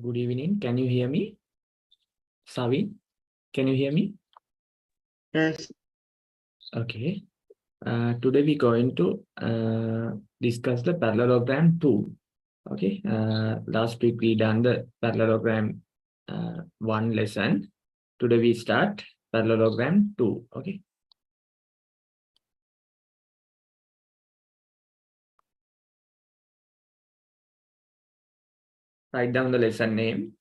Good evening. Can you hear me? Savi, can you hear me? Yes. Okay. Today we're going to discuss the parallelogram 2. Okay. Last week we done the parallelogram 1 lesson. Today we start parallelogram 2. Okay. Write down the lesson name.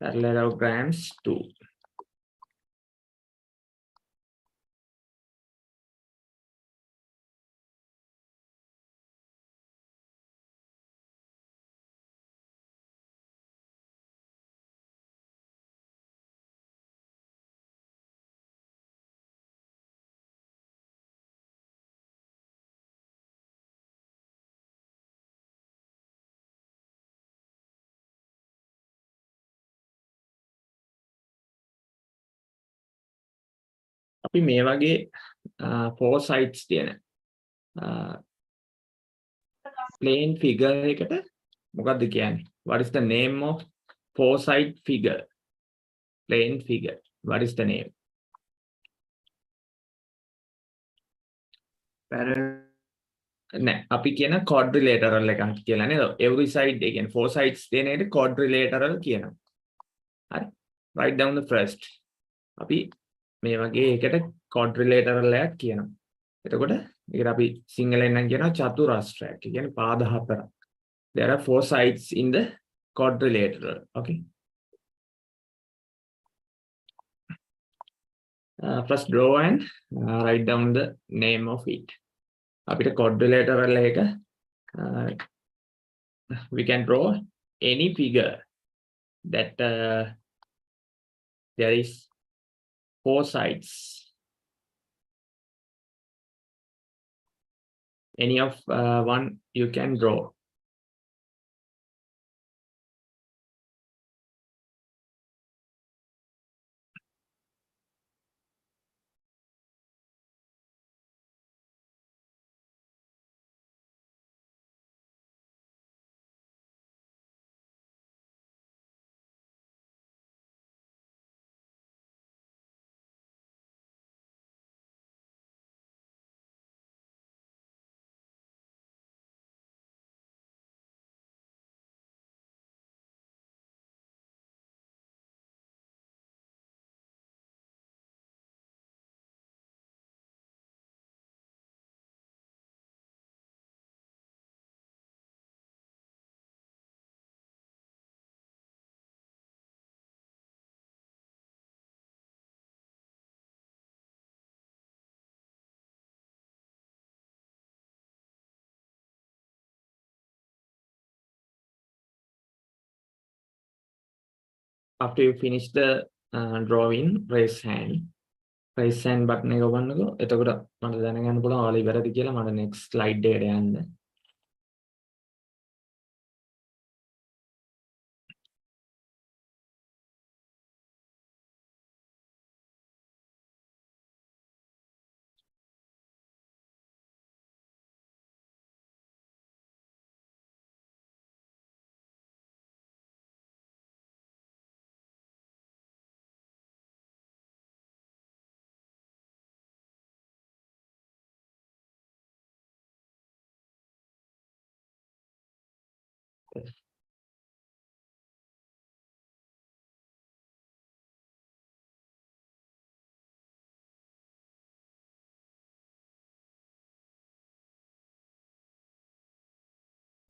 Parallelograms 2. අපි මේ වගේ four sides තියෙන plane figure එකට මොකක්ද කියන්නේ? What is the name of four side figure? Plane figure. What is the name? නෑ අපි කියන quadrilateral එකක් කියලා නේද? Every side ඒ කියන්නේ four sides තියෙන එකට quadrilateral කියනවා. හරි. Write down the first. අපි මේ වගේ එකට quadrilateral එකක් කියනවා. එතකොට ඒකට අපි සිංහලෙන් නම් කියනවා චතුරස්‍රයක්. ඒ කියන්නේ පාද හතරක්. There are four sides in the quadrilateral. Okay. First draw and write down the name of it. අපිට quadrilateral එක we can draw any figure that there is four sides. Any of one you can draw. After you finish the drawing, raise hand. Raise hand button එක ඔබන්නකෝ. එතකොට මට දැනගන්න පුළුවන් ඔයාලා ඉවරද කියලා. මට next slide එකට යන්න.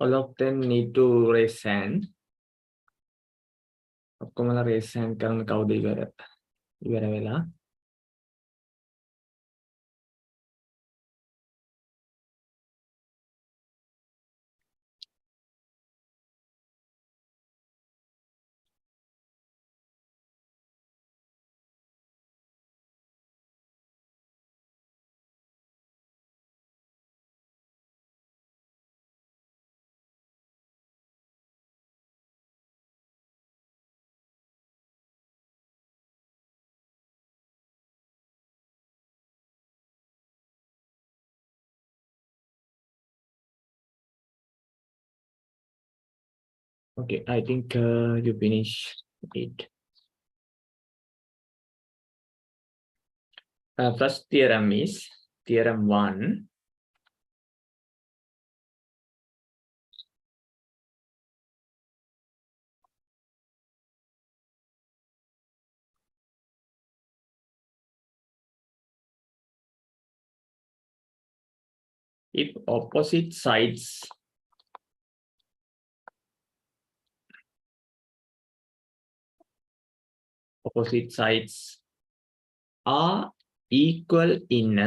All of them need to raise hand. ඔක්කොමලා raise hand කරන කවුද ඉවර වෙලා? Okay, I think you finish it. First theorem is theorem 1. If opposite sides are equal in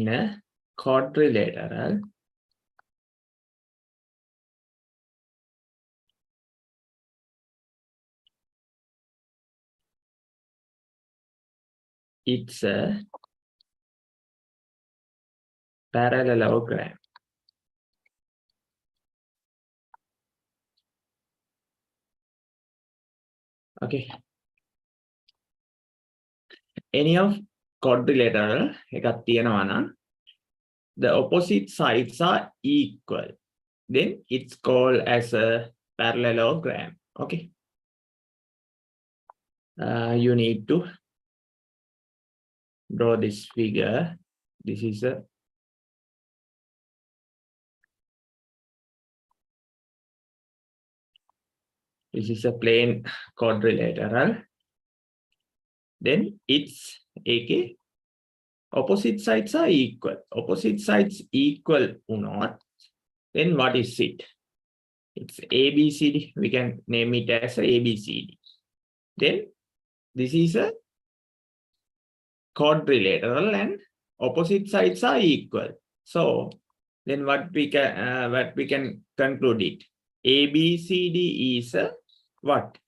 a quadrilateral, it's a parallelogram. Okay. Any of quadrilateral එකක් තියෙනවා නම් the opposite sides are equal, then it's called as a parallelogram. Okay. You need to draw this figure. This is a plane quadrilateral. Then it's AK. Opposite sides are equal. Opposite sides equal or not, then what is it? It's ABCD. We can name it as a ABCD. Then this is a quadrilateral and opposite sides are equal. So then what we can conclude it? ABCD is a what?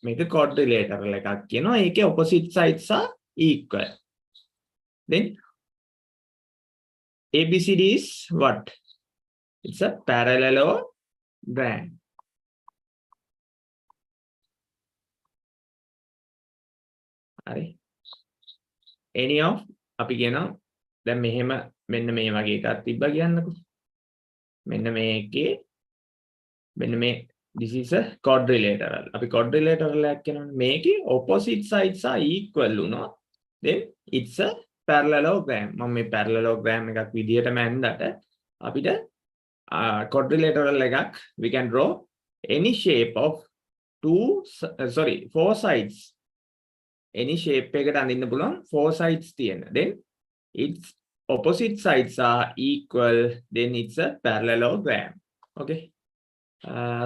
Make a quadrilateral එකක් කියනවා. ඒකේ opposite sides are equal. Then ABCD is what? It's a parallelogram. හරි. Any of අපි කියනවා දැන් මෙහෙම මෙන්න මේ වගේ එකක් තිබ්බා කියන්නකෝ. මෙන්න මේකේ මෙන්න මේ this is a quadrilateral. අපි quadrilateral එකක් කියනවනේ. මේකේ opposite sides are equal වුණොත් then it's a parallelogram. මම මේ parallelogram එකක් විදියටම ඇඳලා අපිට quadrilateral එකක් we can draw any shape of four sides. Any shape එකකට අඳින්න පුළුවන් four sides තියෙන. Then its opposite sides are equal, then it's a parallelogram. Okay.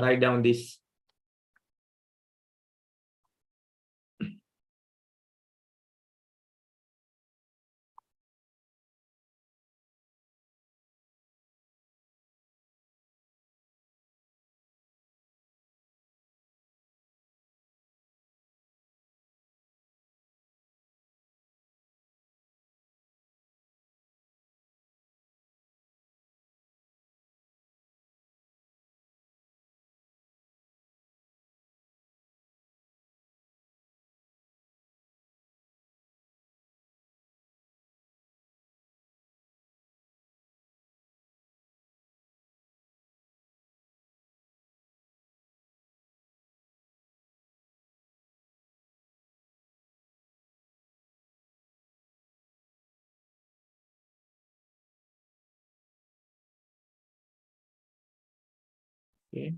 Write down this. Okay.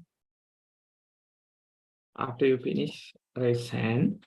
After you finish, raise hand.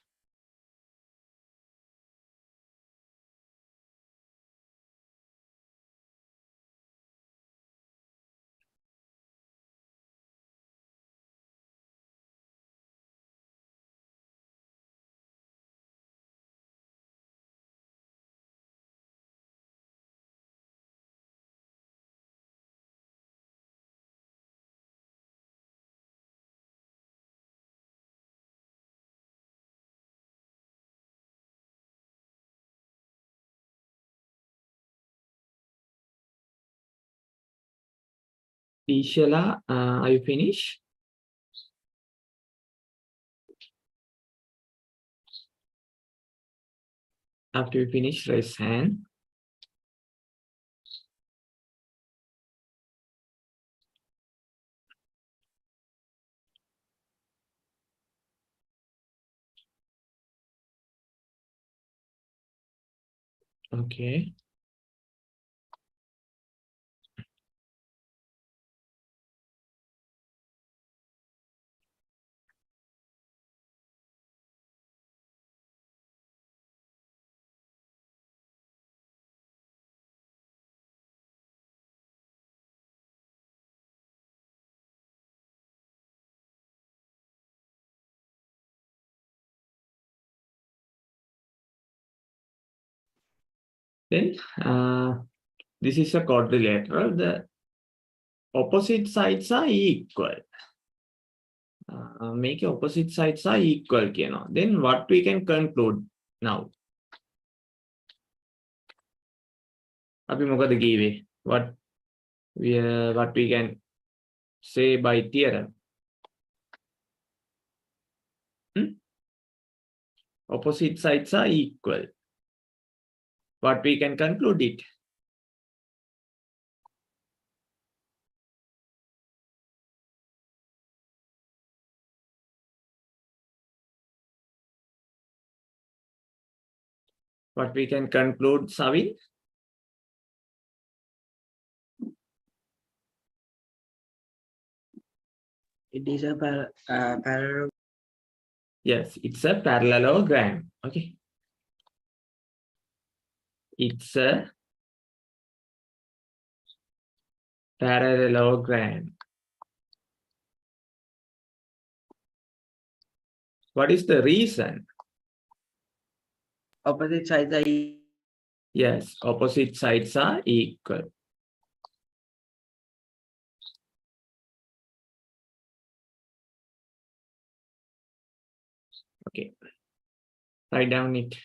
Ishala, are you finished? After you finish, raise hand. Okay. Then this is a quadrilateral. The opposite sides are equal. Make opposite sides are equal. Then what we can conclude now? අපි මොකද කීවේ? What we can say by theorem? Opposite sides are equal. What we can conclude it? What we can conclude, Savin? It is a parallel. Yes, it's a parallelogram. Okay. It's a parallelogram. What is the reason? Opposite sides are Yes, opposite sides are equal. Okay. Write down it.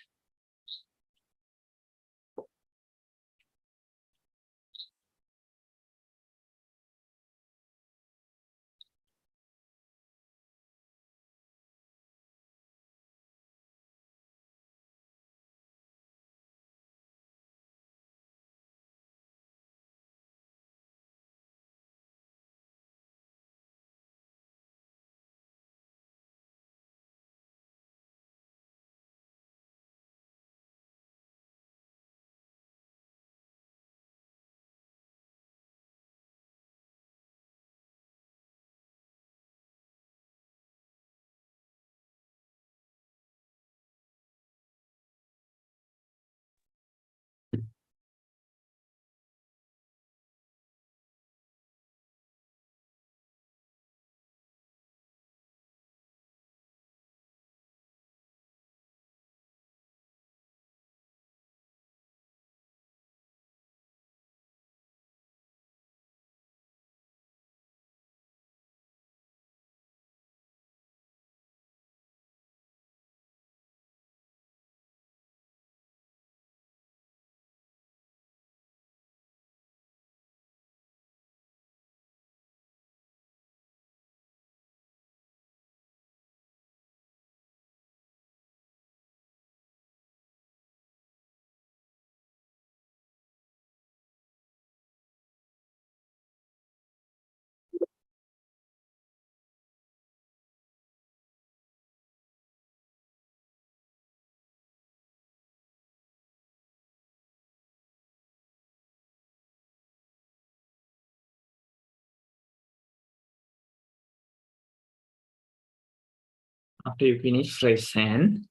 After you finish, raise hand.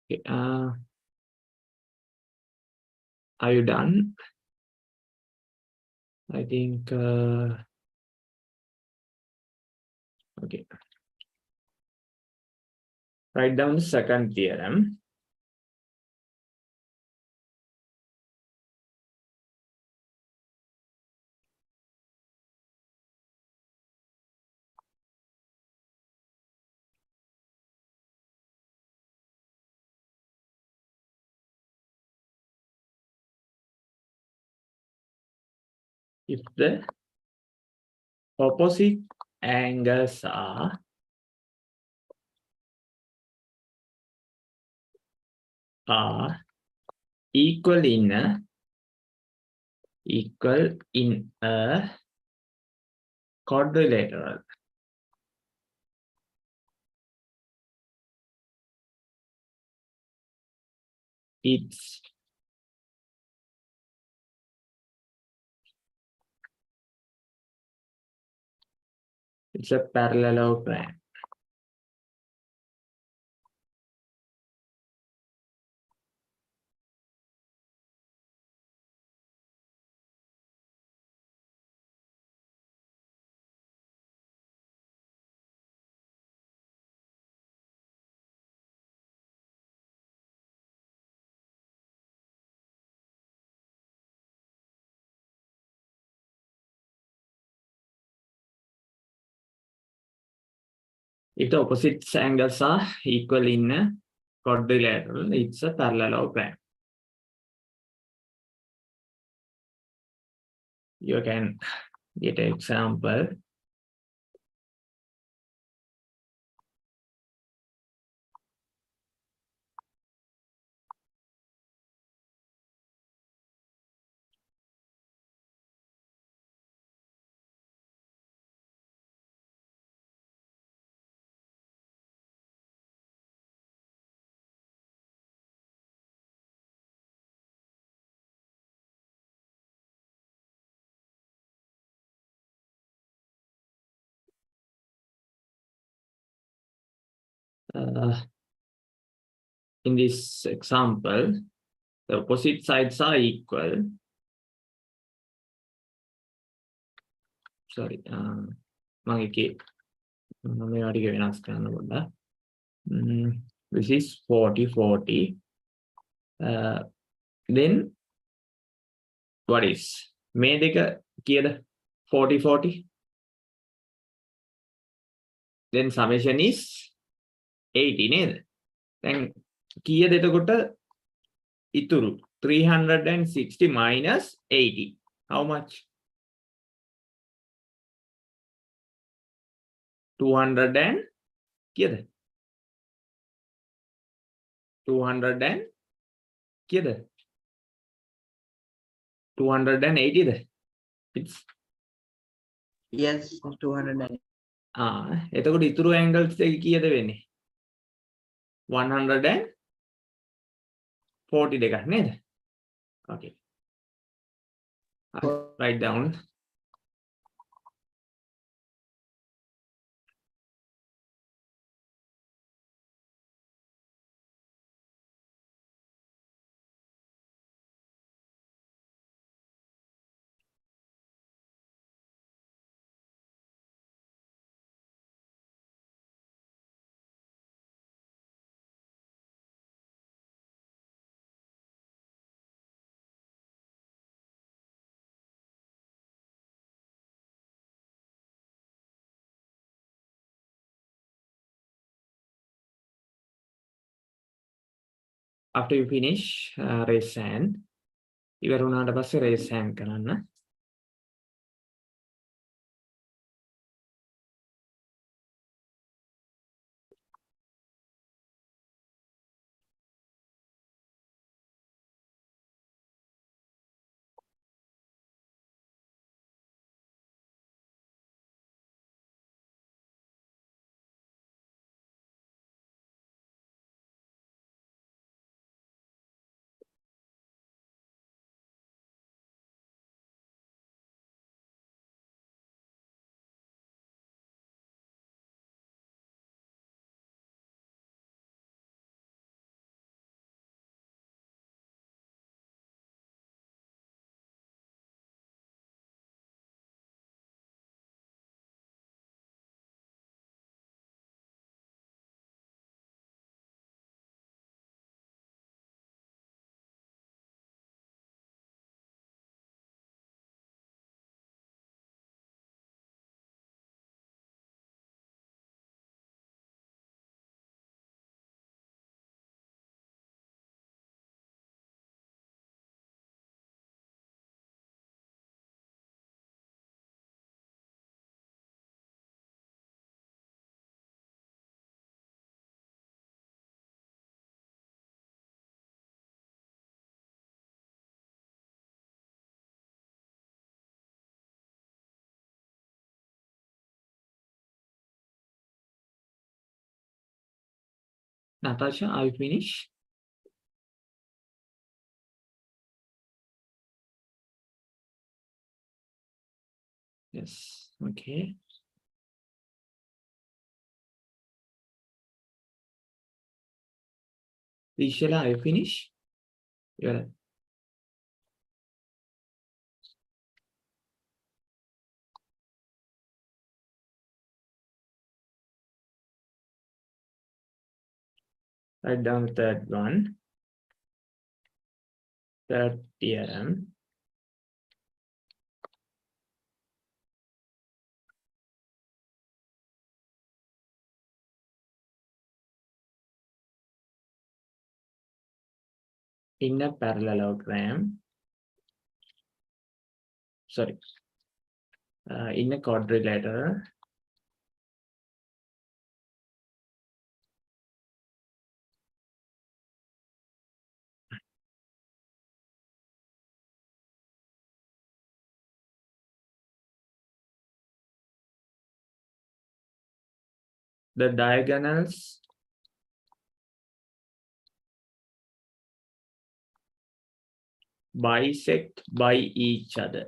Okay, are you done? I think, okay. Write down the second theorem. If the opposite angles are equal in a quadrilateral, it's a parallelogram. If the opposite angles are equal in a quadrilateral, it's a parallelogram. You can get an example. In this example, the opposite sides are equal. Sorry, this is 40-40. Then what is? May දෙක කීයද? 40-40. Then summation is 80 නේද? දැන් කීයද එතකොට ඉතුරු? 360 minus 80. How much? 200 and කීයද? 200 and කීයද? 280 ද? It's Yes, 200. එතකොට ඉතුරු angles දෙක කීයද වෙන්නේ? 140 දෙකක් නේද? Okay. Write down. After you finish, raise hand. ඉවර වුණාට පස්සේ raise hand කරන්න. Natasha, are you finished? Yes. Okay. Rishala, are you finished? You're write down the third one. Third theorem. In a parallelogram, sorry, in a quadrilateral, the diagonals bisect by each other.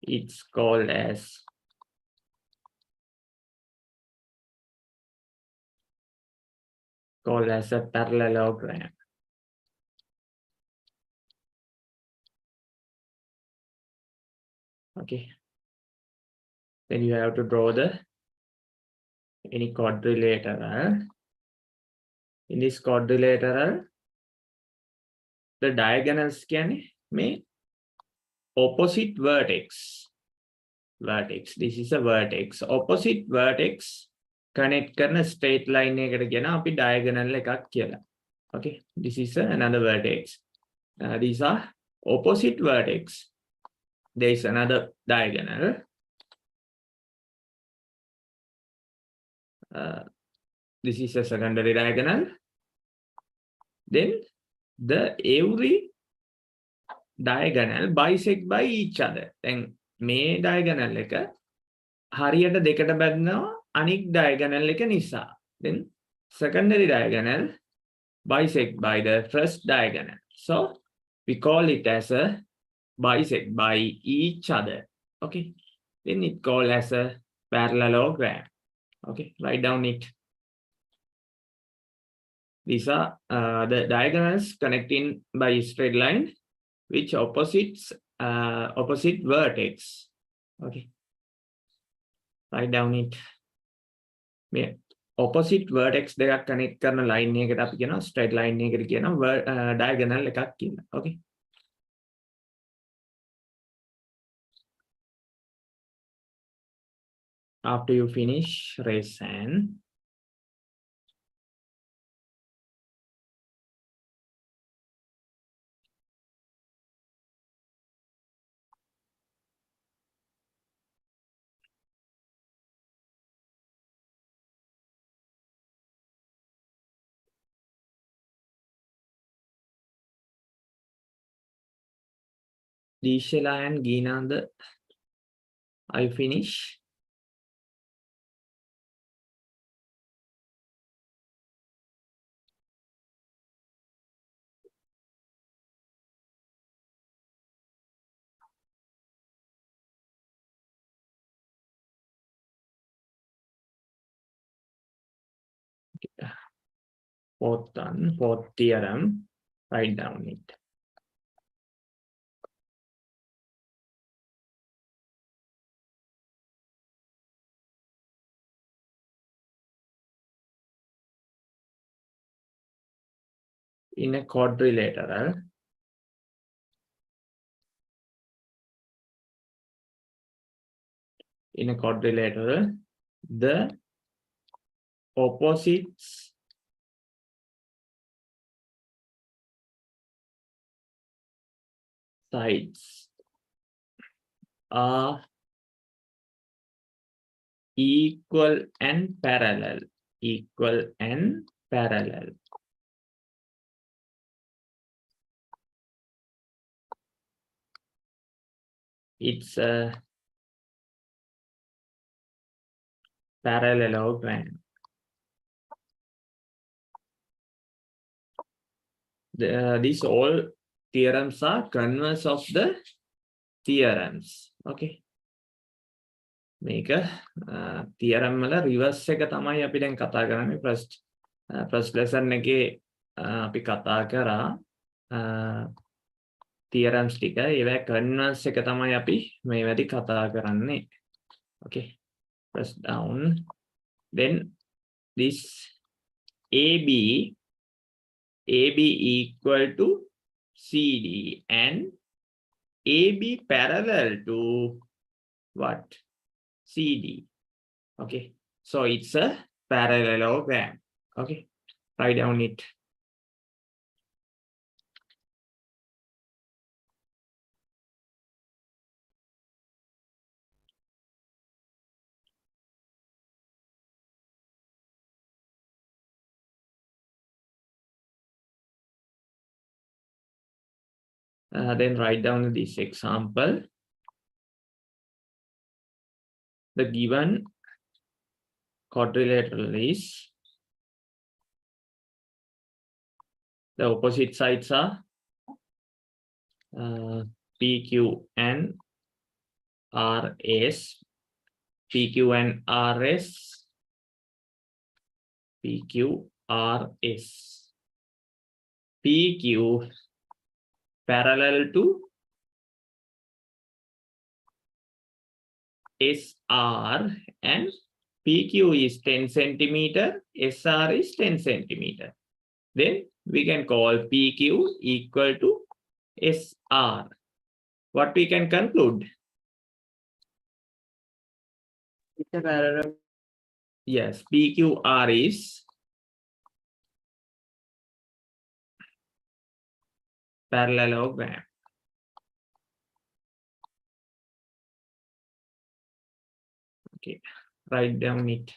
It's called as a parallelogram. Okay. Then you have to draw any quadrilateral. In this quadrilateral, the diagonals can make opposite vertex. This is a vertex. Opposite vertex connect කරන straight line එකකට කියන අපි diagonal එකක් කියලා. Okay, this is another vertex. These are opposite vertex. There is another diagonal. This is a secondary diagonal. Then every diagonal bisect by each other. Then මේ diagonal එක හරියට දෙකට බෙදනවා අනික් diagonal එක නිසා. Then secondary diagonal bisect by the first diagonal. So we call it as a bisect by each other. Okay. Then it called as a parallelogram. Okay. Write down it. These are the diagonals connecting by a straight line which opposite vertex. Okay. Write down it. Yeah. Opposite vertex දෙකක් connect කරන line එකකට අපි කියනවා straight line එකකට කියනවා diagonal එකක් කියලා. Okay. After you finish, raise hand. Dishela and Geenanda, are you finished? Fourth theorem, write down it. In a quadrilateral, the opposites sides are equal and parallel. it's a parallelogram. These all theorems are converse of the theorems. Okay. මේක theorem වල reverse එක තමයි අපි දැන් කතා කරන්නේ first lesson එකේ අපි කතා කරා theorems ටික ඒවා converse එක තමයි අපි මේ වැඩි කතා කරන්නේ. Okay. Press down. Then this AB equal to CD and AB parallel to what? CD. Okay, so it's a parallelogram. Okay, write down it. Then write down this example. The given quadrilateral is the opposite sides are PQ and RS. PQ and RS. PQ, RS. PQ parallel to SR and PQ is 10 centimeter, SR is 10 centimeter. Then we can call PQ equal to SR. What we can conclude? It's a parallel. Yes, PQR is parallelogram. Okay, write down it.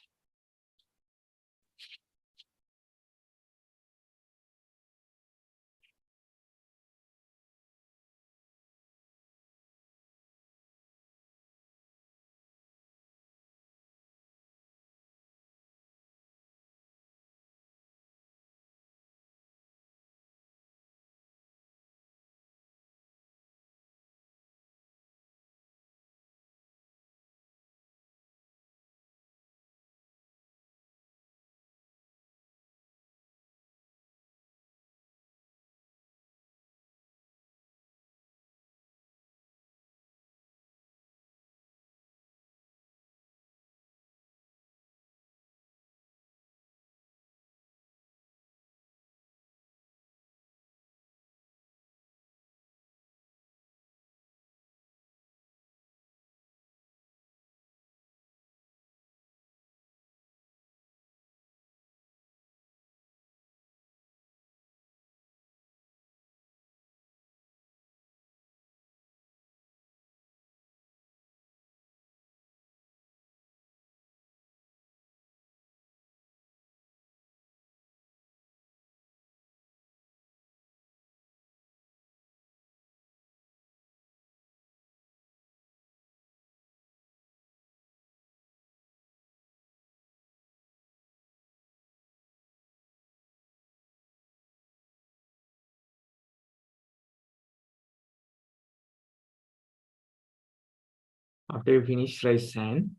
After you finish, raise hand.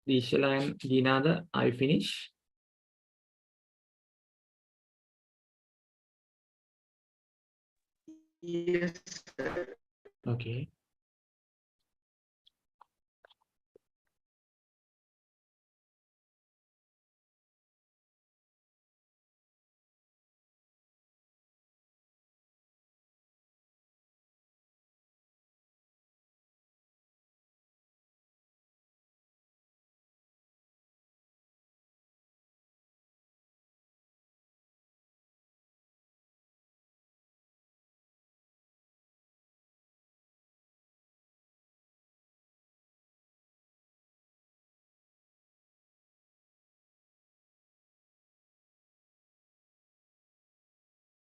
Dishala and Ginada, I finish. Yes, sir. Okay.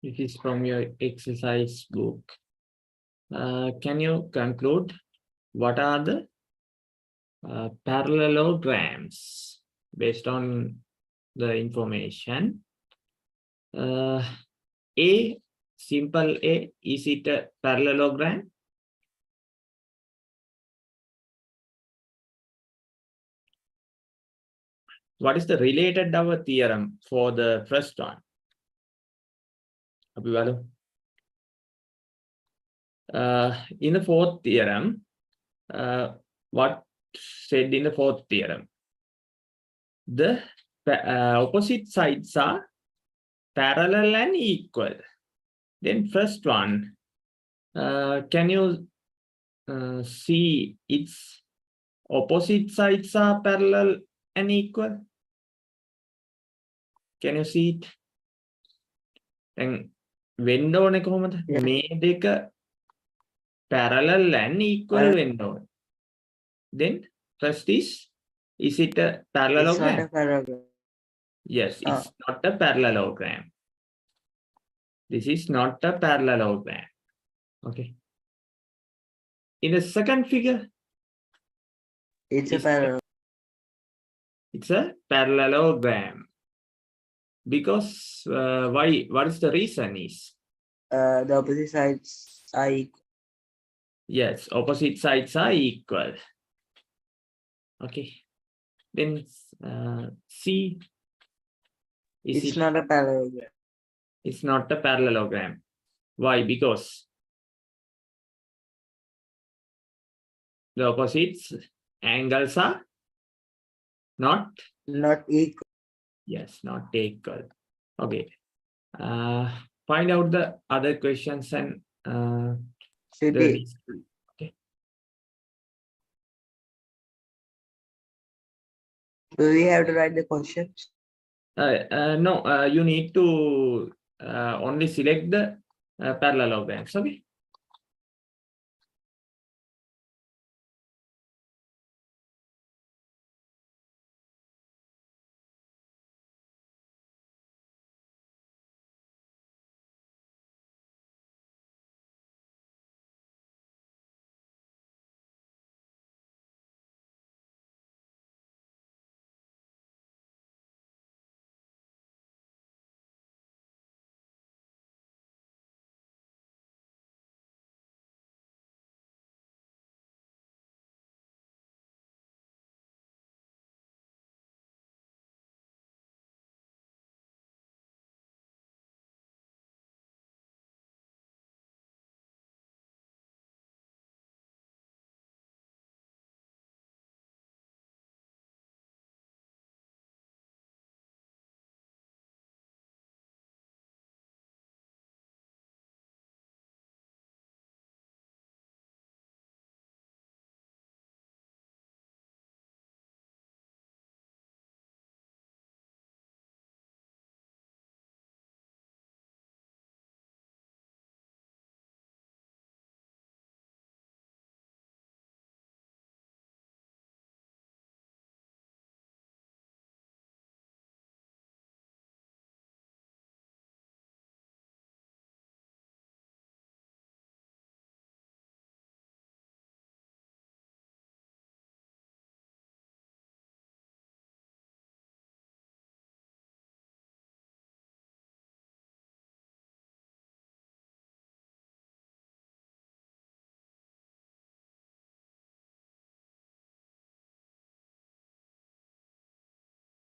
This is from your exercise book. Can you conclude what are the parallelograms based on the information? A, simple A, is it a parallelogram? What is the related our theorem for the first one? In the fourth theorem, what said in the fourth theorem? The opposite sides are parallel and equal. Then first one, can you see its opposite sides are parallel and equal? Can you see it? Then වෙන්න ඕනේ කොහොමද? Yeah. මේ දෙක parallel and equal වෙන්න ඕනේ. Then first is it a It's not parallelogram? a parallelogram. Yes, it's not a parallelogram. This is not a parallelogram. Okay. In the second figure, It's a parallelogram. it's a parallelogram. Because why? What is the reason is? The opposite sides are equal. Yes, opposite sides are equal. Okay. Then C. It's not a parallelogram. It's not a parallelogram. Why? Because the opposites angles are not equal. Yes, not equal. Okay. Find out the other questions and City. okay. Do we have to write the questions? No, you need to only select the parallelograms. Okay.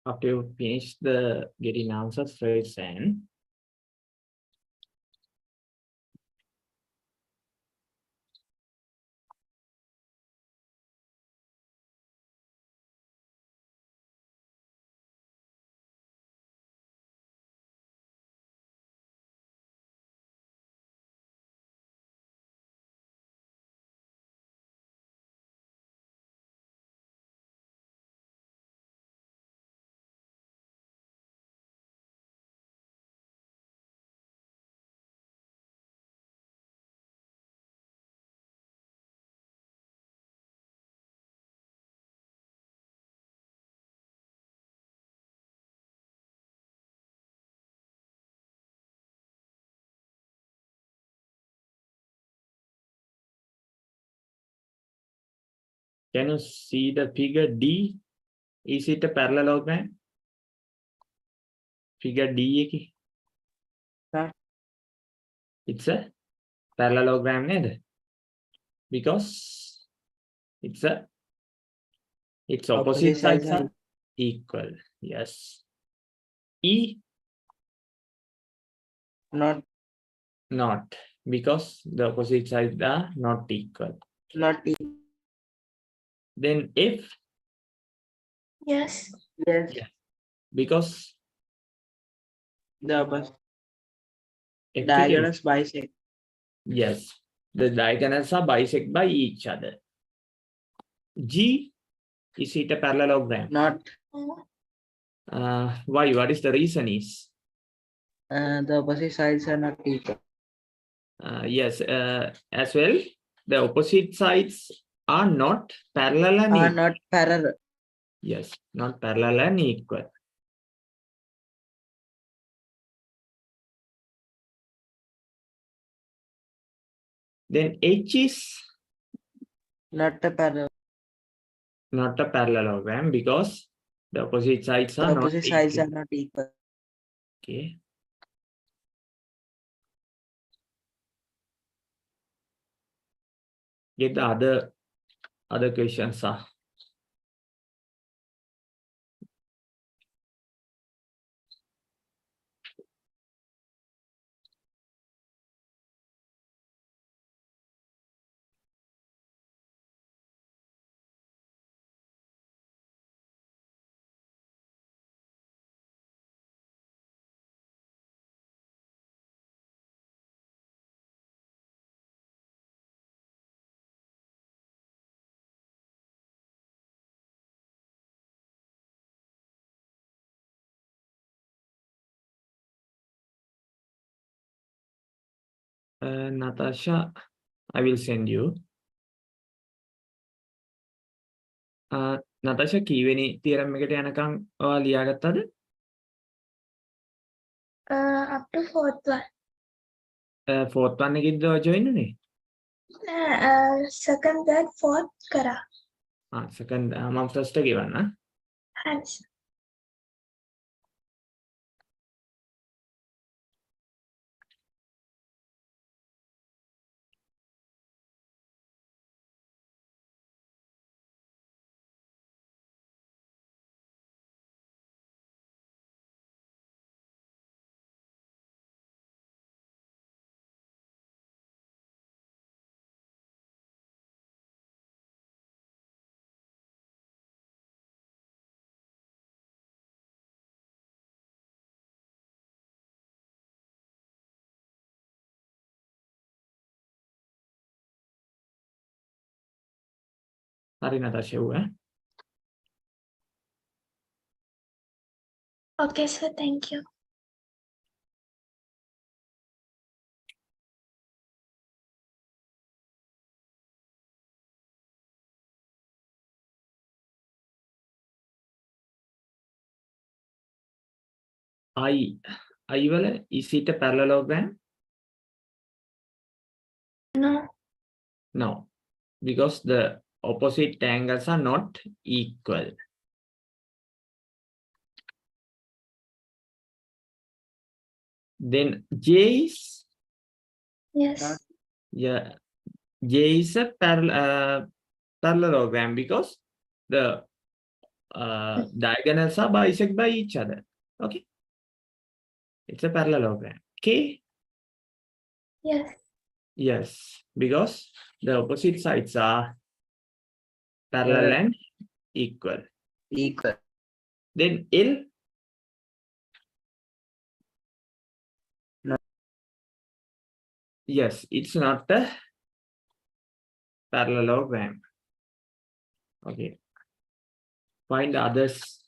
After you finish the getting answers, raise hand. Can you see the figure D? Is it a parallelogram? Figure D එකේ. Sir. It's a parallelogram නේද? Because its opposite sides are equal. Yes. E Not not, because the opposite sides are not equal. not E. Then F, Yes. Yes. Yeah. because The opposite. F Diagonals bisect. yes, the diagonals are bisect by each other. G, is it a parallelogram? Not. Why? What is the reason is? The opposite sides are not equal. Yes, as well, the opposite sides are not parallel and Are equal. not parallel. Yes, not parallel and equal. Then H is Not a parallel. not a parallelogram because the opposite sides The are not opposite sides equal. are not equal. Okay. Get the other questions are. Natasha, I will send you. Natasha, කීවෙනි theorem එකට යනකම් ඔයා ලියාගත්තද? Up to fourth one. Fourth one එකේද ඔයා join උනේ? Second, third, fourth kara. Second මම first එක ගෙවන්න. Hands. හරි Natasha ඌ Okay, sir. Thank you. I වල is it a parallelogram? No. No, because the opposite angles are not equal. Then J is Yes. yeah, J is a parallelogram because the diagonals are bisect by each other. Okay, it's a parallelogram. K, Yes. yes, because the opposite sides are parallel and equal. Equal. Then L, No. yes, it's not a parallelogram. Okay, find the others.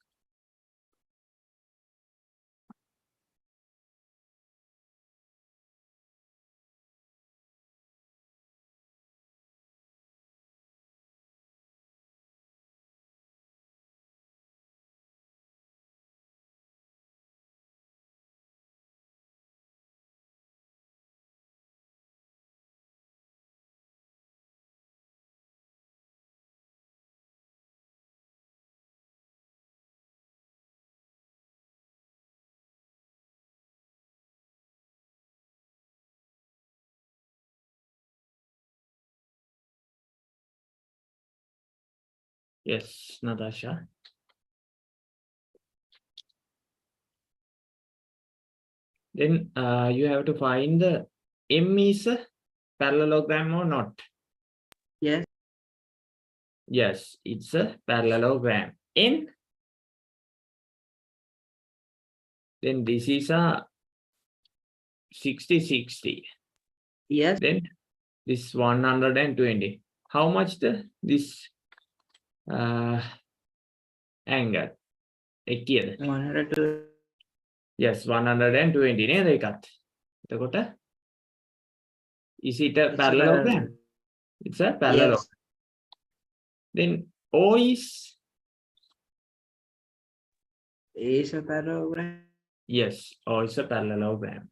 Yes, Natasha. Then you have to find the M is a parallelogram or not. Yes. Yes, it's a parallelogram. N, then this is a 60-60. Yes. Then this 120. How much this angle? Here. 100. Yes, 120 නේද එකත්. එතකොට is it a It's a parallelogram? parallel. It's a parallelogram. Yes. Then O is, It's a parallelogram. yes, O is a parallelogram.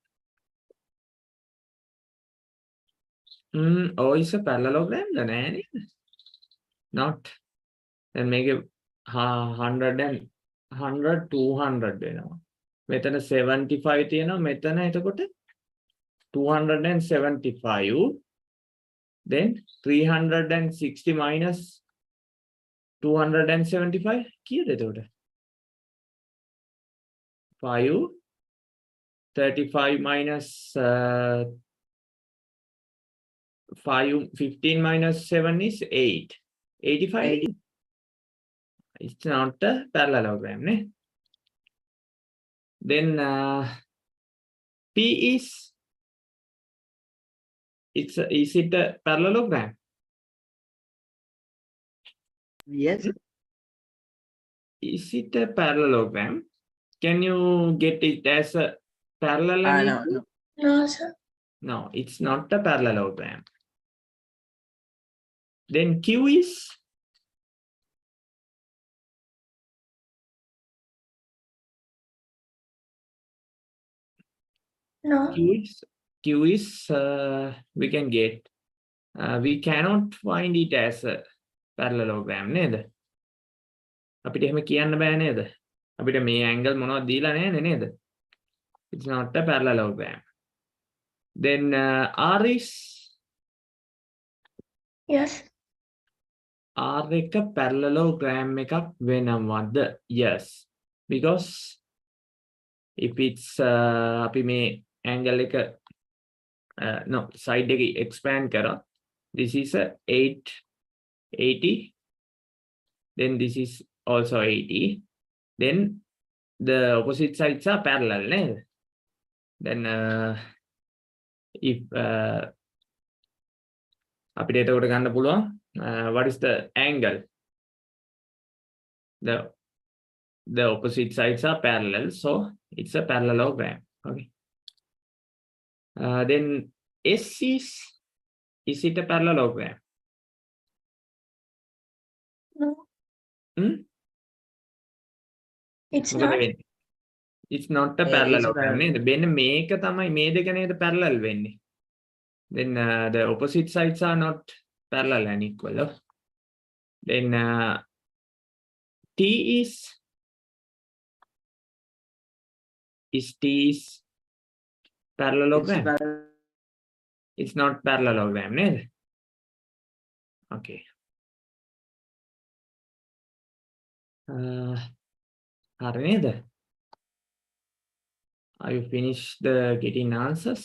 O is a parallelogram ද නෑ නේද? Not. Then make it 100 and 100 200 වෙනවා. මෙතන 75 තියෙනවා. මෙතන එතකොට 275. Then 360 minus 275 කීයද එතකොට? 5. 35 minus 15 minus 7 is 8. 85. 80. It's not a parallelogram. Ne? Then P is is it a parallelogram? Yes. Is it a parallelogram? Can you get it as a parallel? and No, equal? no. No, sir. No, it's not a parallelogram. Then Q is No. Q is we can get we cannot find it as a parallelogram නේද? අපිට එහෙම කියන්න බෑ නේද? අපිට මේ angle මොනවද දීලා නැහැ නේද? It's not a parallelogram. Then R is Yes. R එක parallelogram එකක් වෙනවද? Yes. Because if it's අපි මේ angle එක no side එක expand කරා, this is a 80. Then this is also 80. Then the opposite sides are parallel. නේද? Then if අපිට එතකොට ගන්න පුළුවන් what is the angle? The opposite sides are parallel, so it's a parallelogram. Okay. Then S is it a parallelogram? No. Hmm? It's මොකද not. වෙන්නේ? It's not a It's a parallelogram parallel. නේද? මෙන්න මේක තමයි මේ දෙක නේද parallel වෙන්නේ. Then the opposite sides are not parallel and equal. Then T is T is It's a parallelogram. parallel. It's not parallelogram නේද? Okay. හරි නේද? Are you finished the getting answers?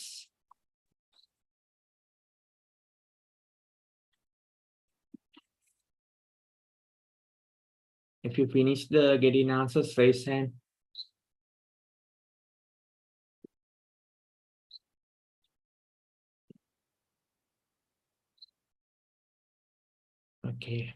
If you finish the getting answers, raise hand. Okay.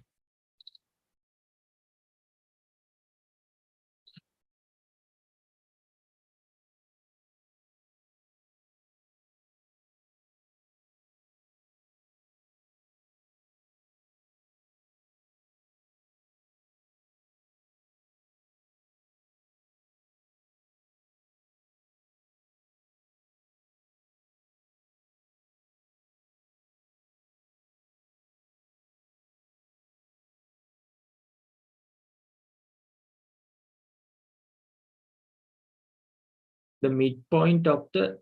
The midpoint of the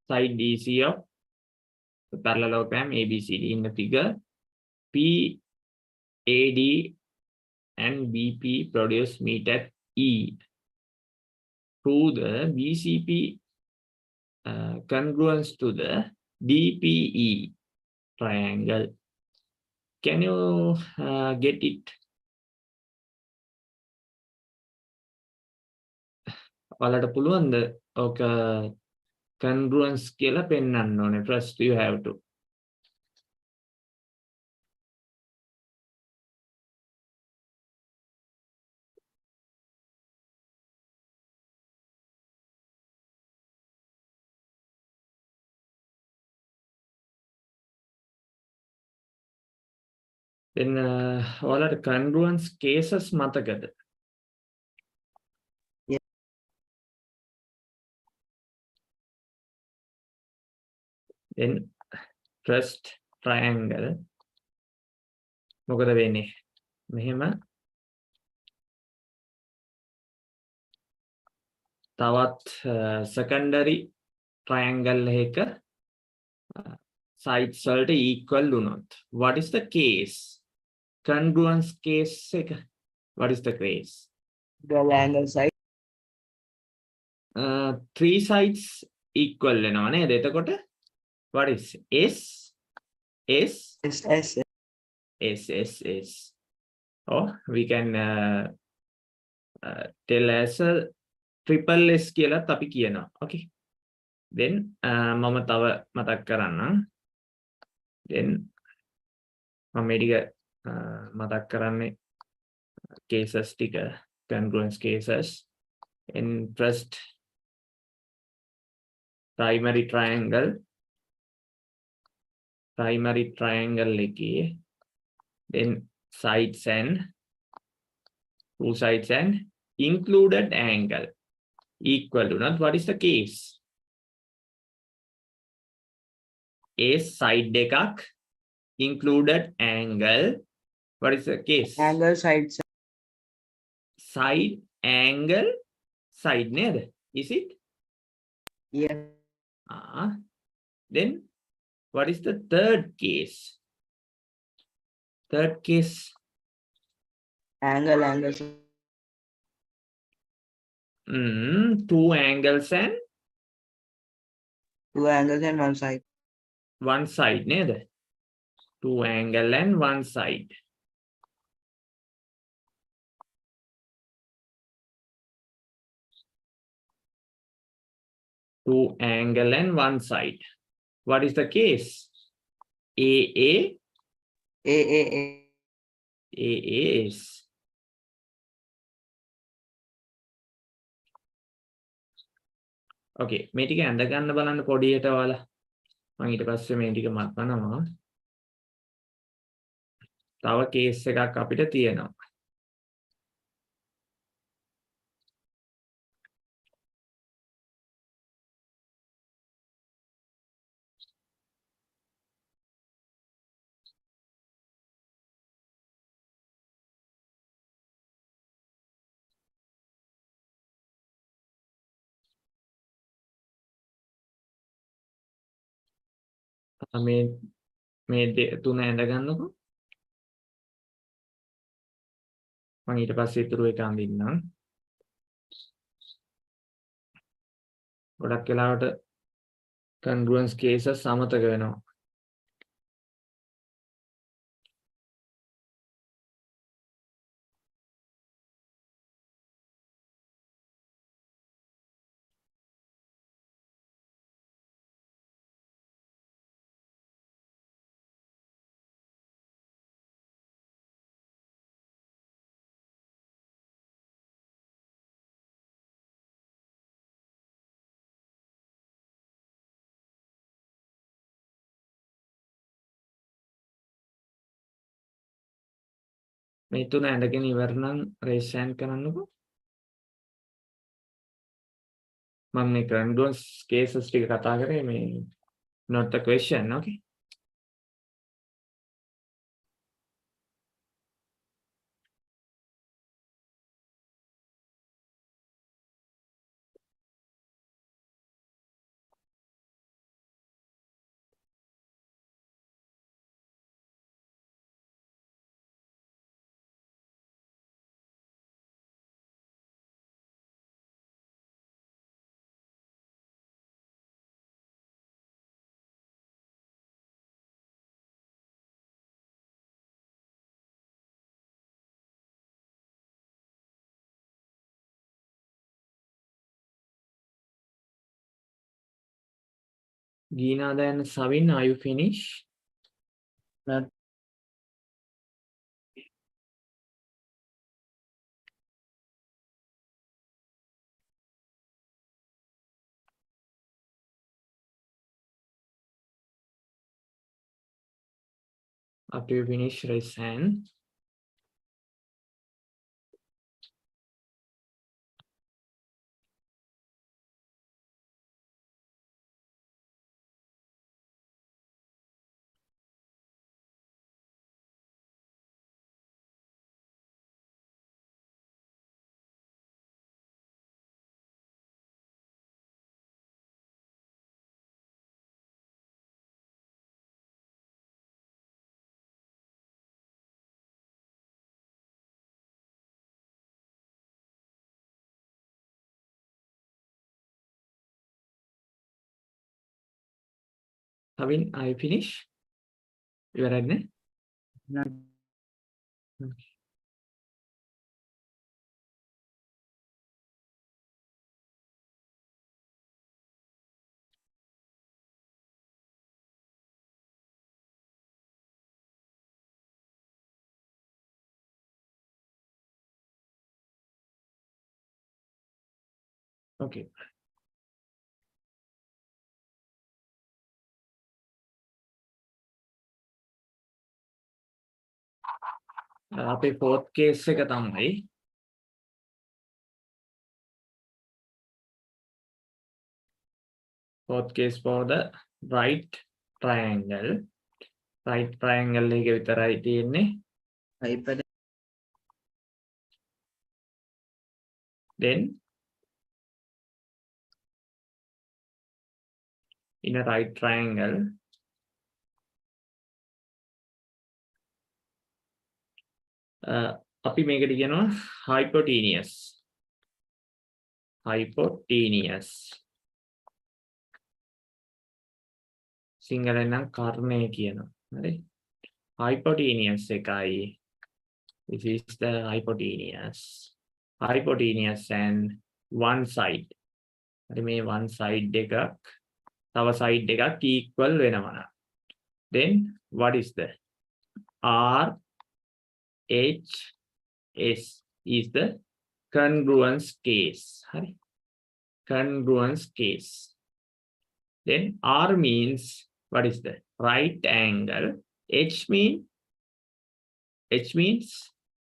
side DC of the parallelogram ABCD in the figure PAD and BP produce meet at E through the BCP congruence to the DPE triangle. Can you get it? ඔයාලට පුළුවන්ද ඕක congruence කියලා පෙන්වන්න ඕනේ. First you have to. Then ඔයාලට congruence cases මතකද? Yes. Then first triangle මොකද වෙන්නේ? මෙහෙම තවත් secondary triangle එක sides වලට equal වුණොත් what is the case? Congruence case එක what is the case? Double angle side. Three sides equal වෙනවා නේද? එතකොට what is S S or we can tell as a triple S කියලාත් අපි කියනවා. Okay. Then මම තව මතක් කරන්නම්. Then මම මේ ටික මතක් කරන්නේ cases ටික congruence cases in first primary triangle එකේ then sides and two sides and included angle equal to not what is the case? A side එකක් included angle what is the case? Angle side. Side angle side නේද? Is it? Yeah. Then what is the third case? Third case Angle. two angles and Two angles and one side. one side නේද? Two angle and one side. Two angle and one side. What is the case? AA is okay. මේ ටික ඇඳ ගන්න බලන්න පොඩියට ඔයාලා. මම ඊට පස්සේ මේ ටික මතනවා. තව කේස් එකක් අපිට තියෙනවා. මේ තුන ඇඳ ගන්නකො. මම ඊට පස්සේ ඊතුරු එක අඳින්නම්. ගොඩක් වෙලාවට congruence cases අමතක වෙනවා. මේ තුන ඇඳගෙන ඉවර නම් raise hand කරන්නකො. මම මේ congruence cases ටික කතා කරේ මේ not the question. Okay. Gina and Savin, are you finished? Not After you finish, raise hand. Savin, are you finished? You are ready? not Okay. අපේ fourth case එක තමයි fourth case for the right triangle. Right triangle එක විතරයි තියෙන්නේ. hyper Then in a right triangle, අපි මේකට කියනවා hypotenuse. Hypotenuse. සිංහලෙන් නම් කර්ණය කියනවා. හරි? Hypotenuse එකයි. This is the hypotenuse. Hypotenuse and one side. හරි මේ one side එකක් තව side එකක් equal වෙනවා නම්. Then what is the RHS is the congruence case. Hari? Congruence case. Then R means what is the right angle. H means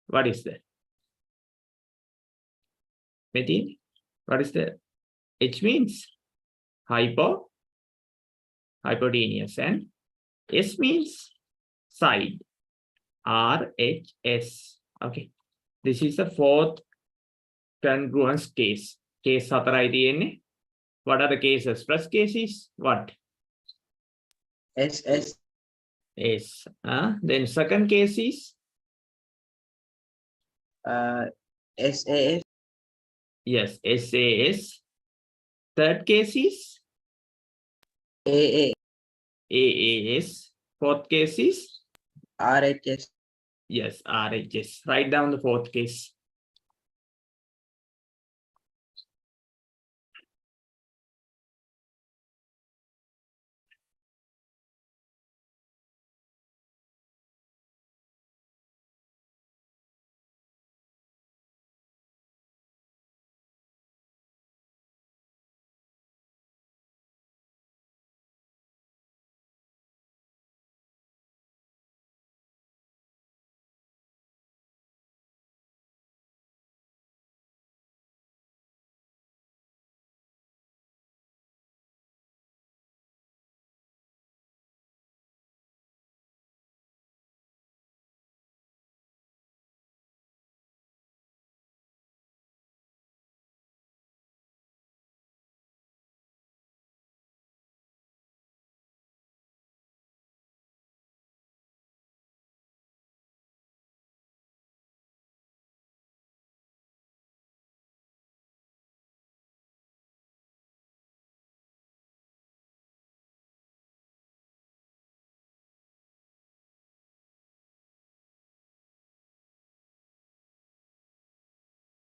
what is the Metin? What is the H means hypotenuse and S means side. RHS. Okay. This is the fourth congruence case. Case හතරයි තියෙන්නේ. What are the cases? First case is what? SS S. Then second case is SAS yes, SAS. Third case is AA AAS. Fourth case is RHS yes, RHS. Write down the fourth case.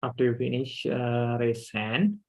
After you finish, raise hand.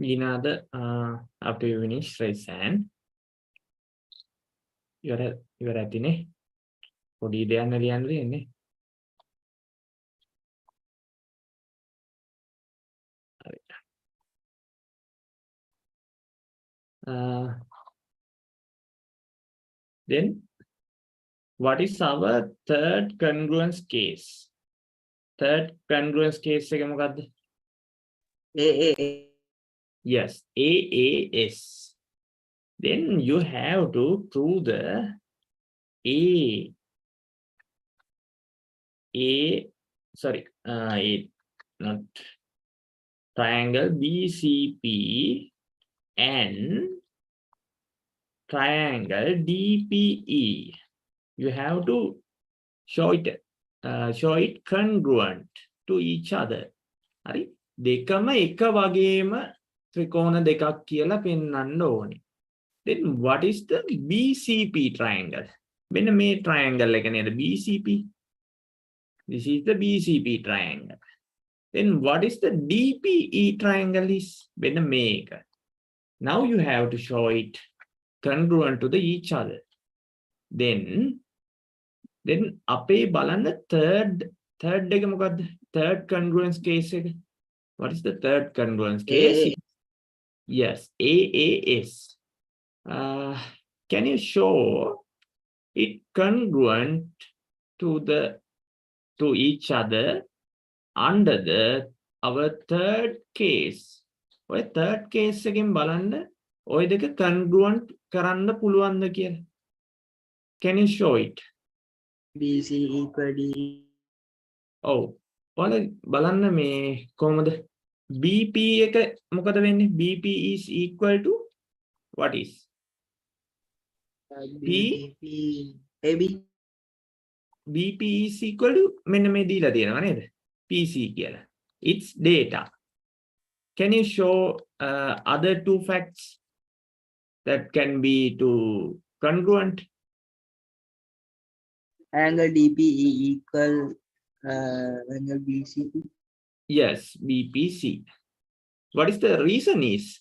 Ginada, after you finish, raise hand. You're at in it. What did you Then, what is our third congruence case? Third congruence case එක මොකක්ද? A. Yes, AAS. Then you have to prove the not triangle BCP and triangle DPE. You have to show it congruent to each other. හරි දෙකම එක වගේම ත්‍රිකෝණ දෙකක් කියලා පෙන්වන්න ඕනේ. Then what is the BCP triangle? මෙන්න මේ triangle එක නේද BCP. This is the BCP triangle. Then what is the DPE triangle is? මෙන්න මේක. Now you have to show it congruent to each other. Then අපේ බලන්න third එක මොකද්ද? Third congruence case එක. What is the third congruence case? Yes, AAS. Can you show it congruent to each other under our third case? ඔය third case එකෙන් බලන්න ඔය දෙක congruent කරන්න පුළුවන්ද කියලා. Can you show it? BC equal D. ඔව්. ඔයාලා බලන්න මේ කොහොමද? BP එක මොකද වෙන්නේ? BP is equal to what is? AB. BP is equal to මෙන්න මේ දීලා තියෙනවා නේද? PC කියලා. It's data. Can you show other two facts that can be to congruent? Angle DPE equal angle BCP. Yes, BPC. What is the reason is?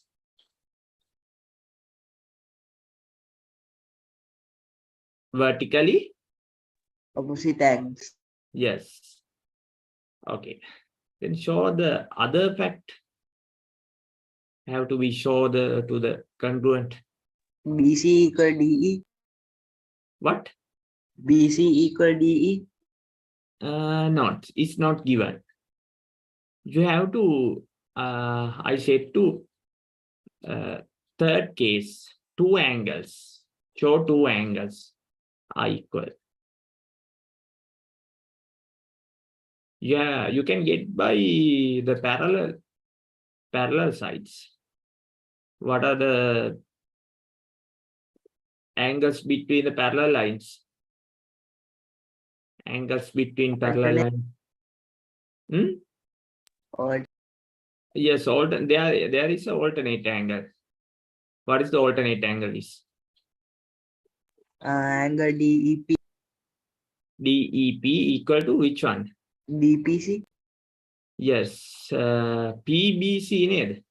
Vertically? Opposite angles. Yes. Okay. Then show the other fact. Have to be show to the congruent. BC equal DE. What? BC equal DE. It's not given. You have to, I said to third case, two angles. Show two angles are equal. Yeah, you can get by the parallel sides. What are the angles between the parallel lines? Angles between parallel lines. Or Yes, there is an alternate angle. What is the alternate angle is? angle DEP. DEP equal to which one? DPC. Yes, PBC නේද?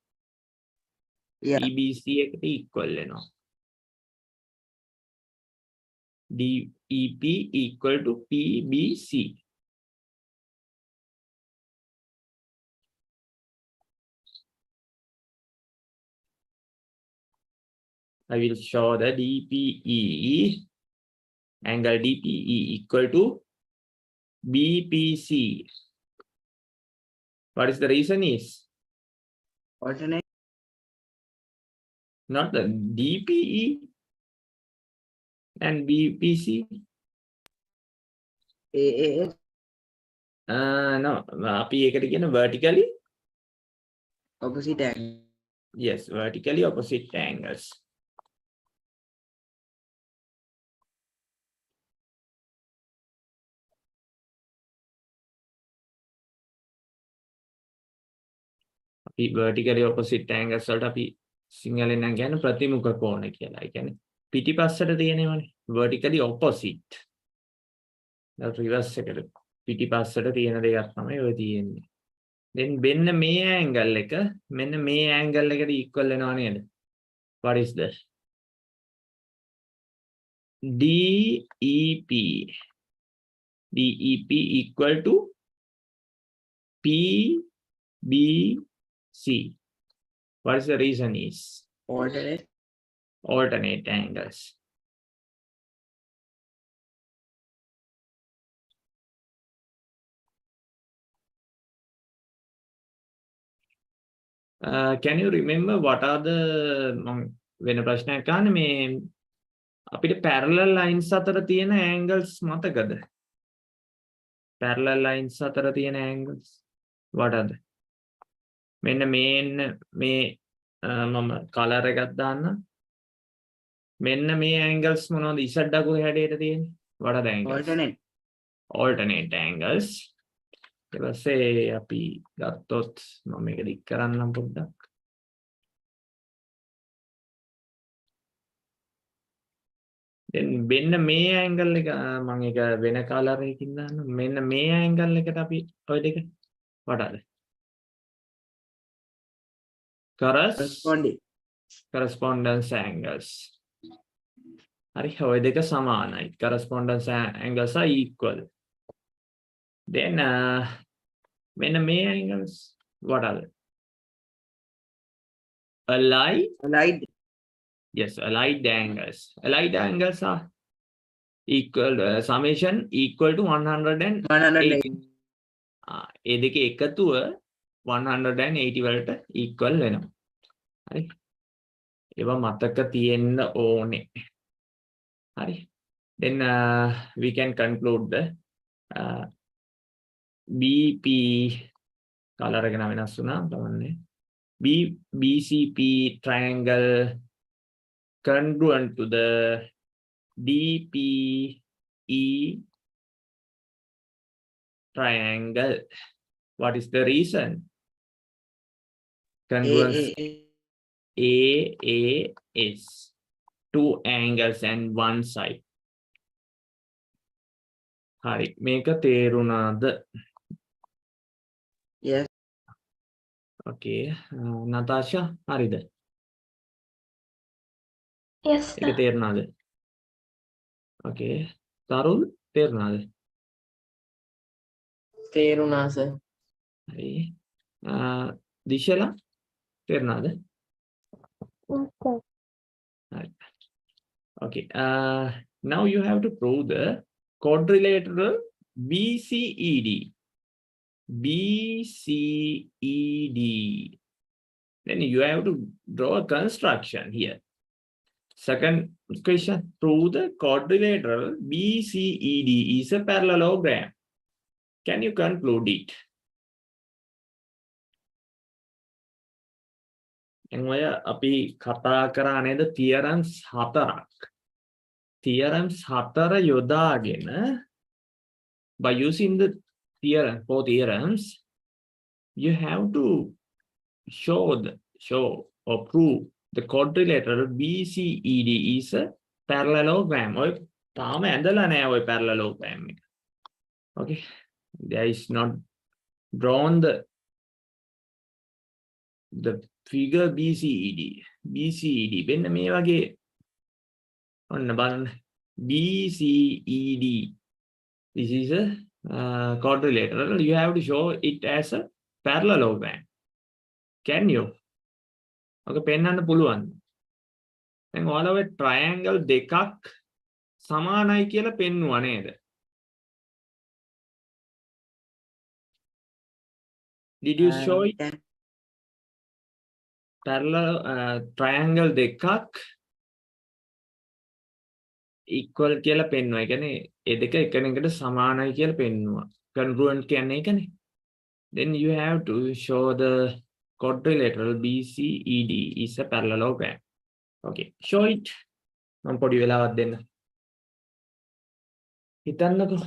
Yeah. PBC එකට equal වෙනවා. DEP equal to PBC. I will show the DPE, angle DPE equal to BPC. What is the reason is? Alternate. Not the DPE and BPC. AAS. No, අපි ඒකට කියන vertically. Opposite angle. Yes, vertically opposite angles. අපි vertically opposite angles වලට අපි සිංහලෙන් නම් කියන්නේ ප්‍රතිමුඛ කෝණ කියලා. ඒ කියන්නේ පිටිපස්සට තියෙනවනේ vertically opposite. reverse එකට පිටිපස්සට තියෙන දෙයක් තමයි ඔය තියෙන්නේ. then මෙන්න මේ angle එක මෙන්න මේ angle එකට equal වෙනවා නේද? What is this? DEP. DEP equal to PBC. What is the reason is? alternate. Alternate angles. Can you remember what are the වෙන ප්‍රශ්නයක් ගන්න මේ අපිට parallel lines අතර තියෙන angles මතකද? Parallel lines අතර තියෙන angles what are they? මෙන්න මේ මම color එකක් දාන්න. මෙන්න මේ angles මොනවද? Z අකුරු හැඩයට තියෙන්නේ. What are the angles? Alternate. Alternate angles. ඊට පස්සේ අපි ගත්තොත් මම මේක දික් කරන්නම් පොඩ්ඩක්. then මෙන්න මේ angle එක මම ඒක වෙන color එකකින් දාන්න. මෙන්න මේ angle එකට අපි ඔය දෙක what are they? Corresponding. Correspondence angles. හරි ඔය දෙක සමානයි. Correspondence angles are equal. Then මෙන්න මේ angles what are they? Allied. Yes, allied angles. Allied angles are equal summation equal to 180. 180. ඒ දෙකේ එකතුව 180 වලට equal වෙනවා. හරි. ඒවා මතක තියෙන්න ඕනේ. හරි. Then we can conclude the BP color එක නම් වෙනස් වුණා බලන්න. BCP triangle congruent to the DPE triangle. What is the reason? Congruence AAS. Two angles and one side. හරි මේක තේරුණාද? Yes. Okay. Natasha හරිද? Yes, ඒක sir. තේරුණාද? Okay. තරුල් තේරුණාද? තේරුණා sir. හරි. දිශලා තේරුණාද? Okay. Right. Okay. Now you have to prove the quadrilateral BCED. BCED. Then you have to draw a construction here. Second question. Prove the quadrilateral BCED is a parallelogram. Can you conclude it? එංගොය අපි කතා කරා නේද theorems 4ක්. Theorems 4 යොදාගෙන by using the four theorems you have to show or prove the quadrilateral BCED is a parallelogram. ඔය තාම ඇඳලා නෑ ඔය parallelogram එක. Okay, there is not drawn the figure BCED. මෙන්න මේ වගේ ඔන්න බලන්න BCED. This is a quadrilateral. You have to show it as a parallelogram. Can you? Okay, පෙන්වන්න පුළුවන්. දැන් ඔයාලා triangle දෙකක් සමානයි කියලා පෙන්වුවා නේද? Did you show it? Parallel triangle දෙකක් equal කියලා පෙන්වනවා. ඒ කියන්නේ ඒ දෙක එකිනෙකට සමානයි කියලා පෙන්වනවා. Congruent කියන්නේ ඒකනේ. Then you have to show the quadrilateral BCED is a parallelogram. Okay, show it. මම පොඩි වෙලාවක් දෙන්න. හිතන්නකෝ.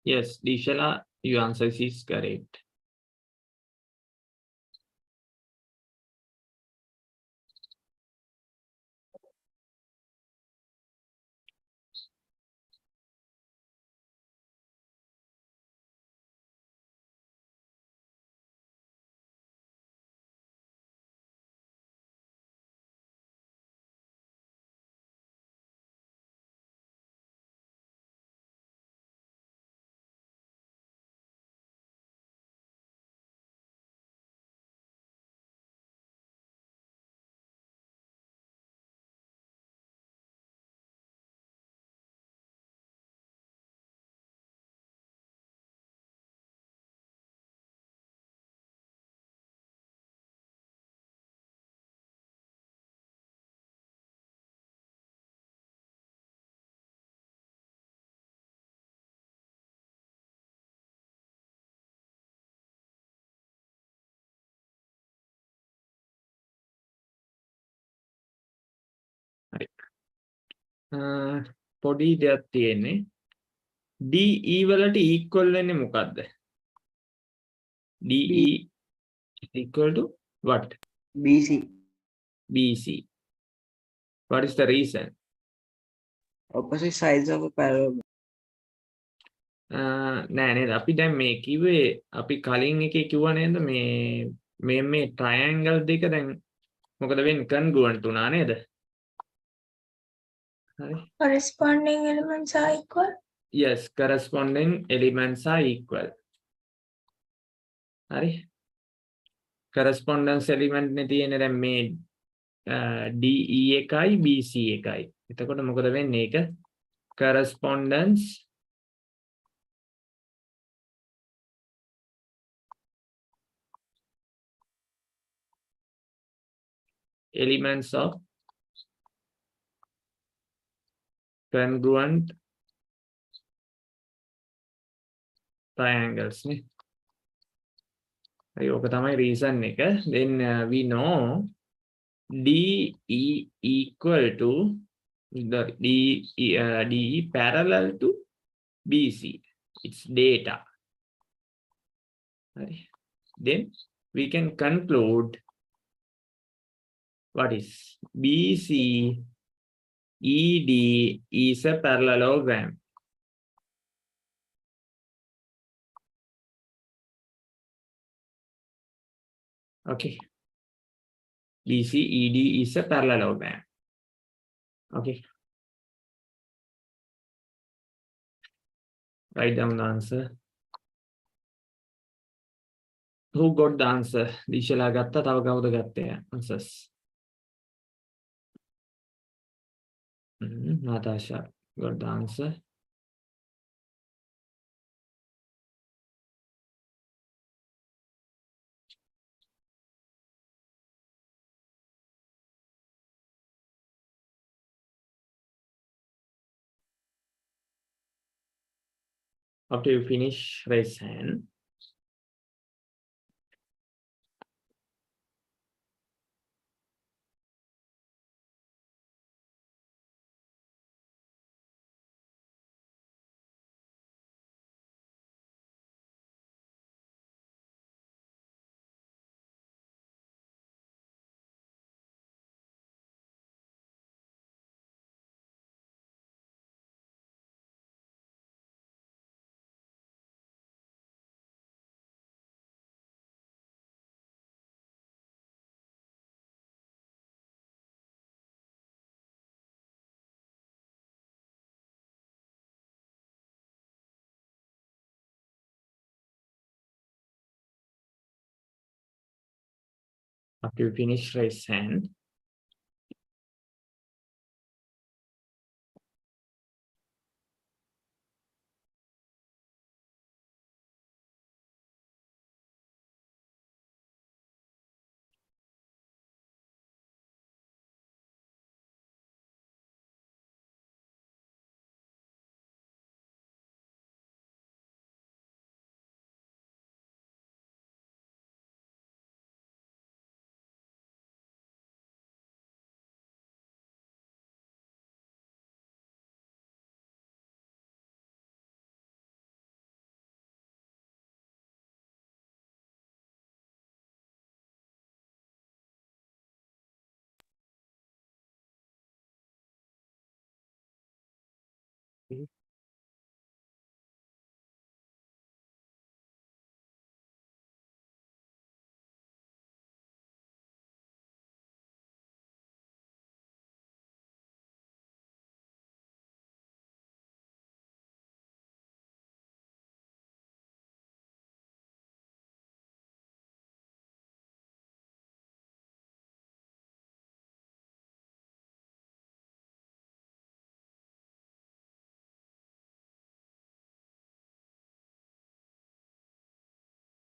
Yes, Dishala, your answer is correct. පොඩි දෙයක් තියෙන්නේ DE වලට equal වෙන්නේ මොකද්ද? DE is equal to what? BC. BC. What is the reason? Opposite sides of a parallel. නෑ නේද අපි දැන් මේ කිව්වේ අපි කලින් එකේ කිව්වා නේද මේ triangle දෙක දැන් මොකද වෙන්නේ congruent වුණා නේද? හරි. Corresponding elements are equal. Yes, corresponding elements are equal. හරි. correspondence element නේ තියෙන්නේ දැන් මේ DE එකයි BC එකයි. එතකොට මොකද වෙන්නේ ඒක correspondence elements of congruent triangles නේ. හරි ඕක තමයි reason එක. Then we know DE equal to the DE parallel to BC. It's data. Right. Then we can conclude what is BC ED is a parallelogram. Okay. BC ED is a parallelogram. Okay. Write down the answer. Who got the answer? Dishala gatta, තව කවුද ගත්තේ answers? Natasha got the answer. After you finish, raise hand. After you finish, raise hand.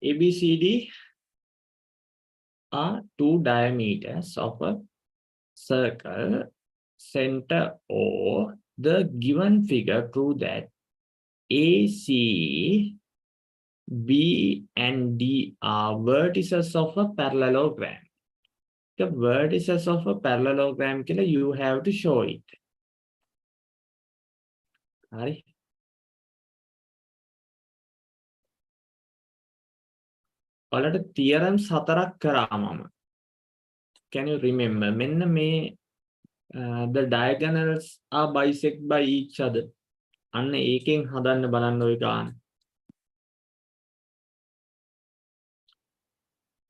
ABCD are two diameters of a circle. Center O. The given figure prove that AC, B, and D are vertices of a parallelogram. The vertices of a parallelogram, you have to show it. Right? ඔයාලට theorems 4ක් කරා මම. Can you remember? මෙන්න මේ the diagonals are bisect by each other. අන්න ඒකෙන් හදන්න බලන්න ඔය ගාන.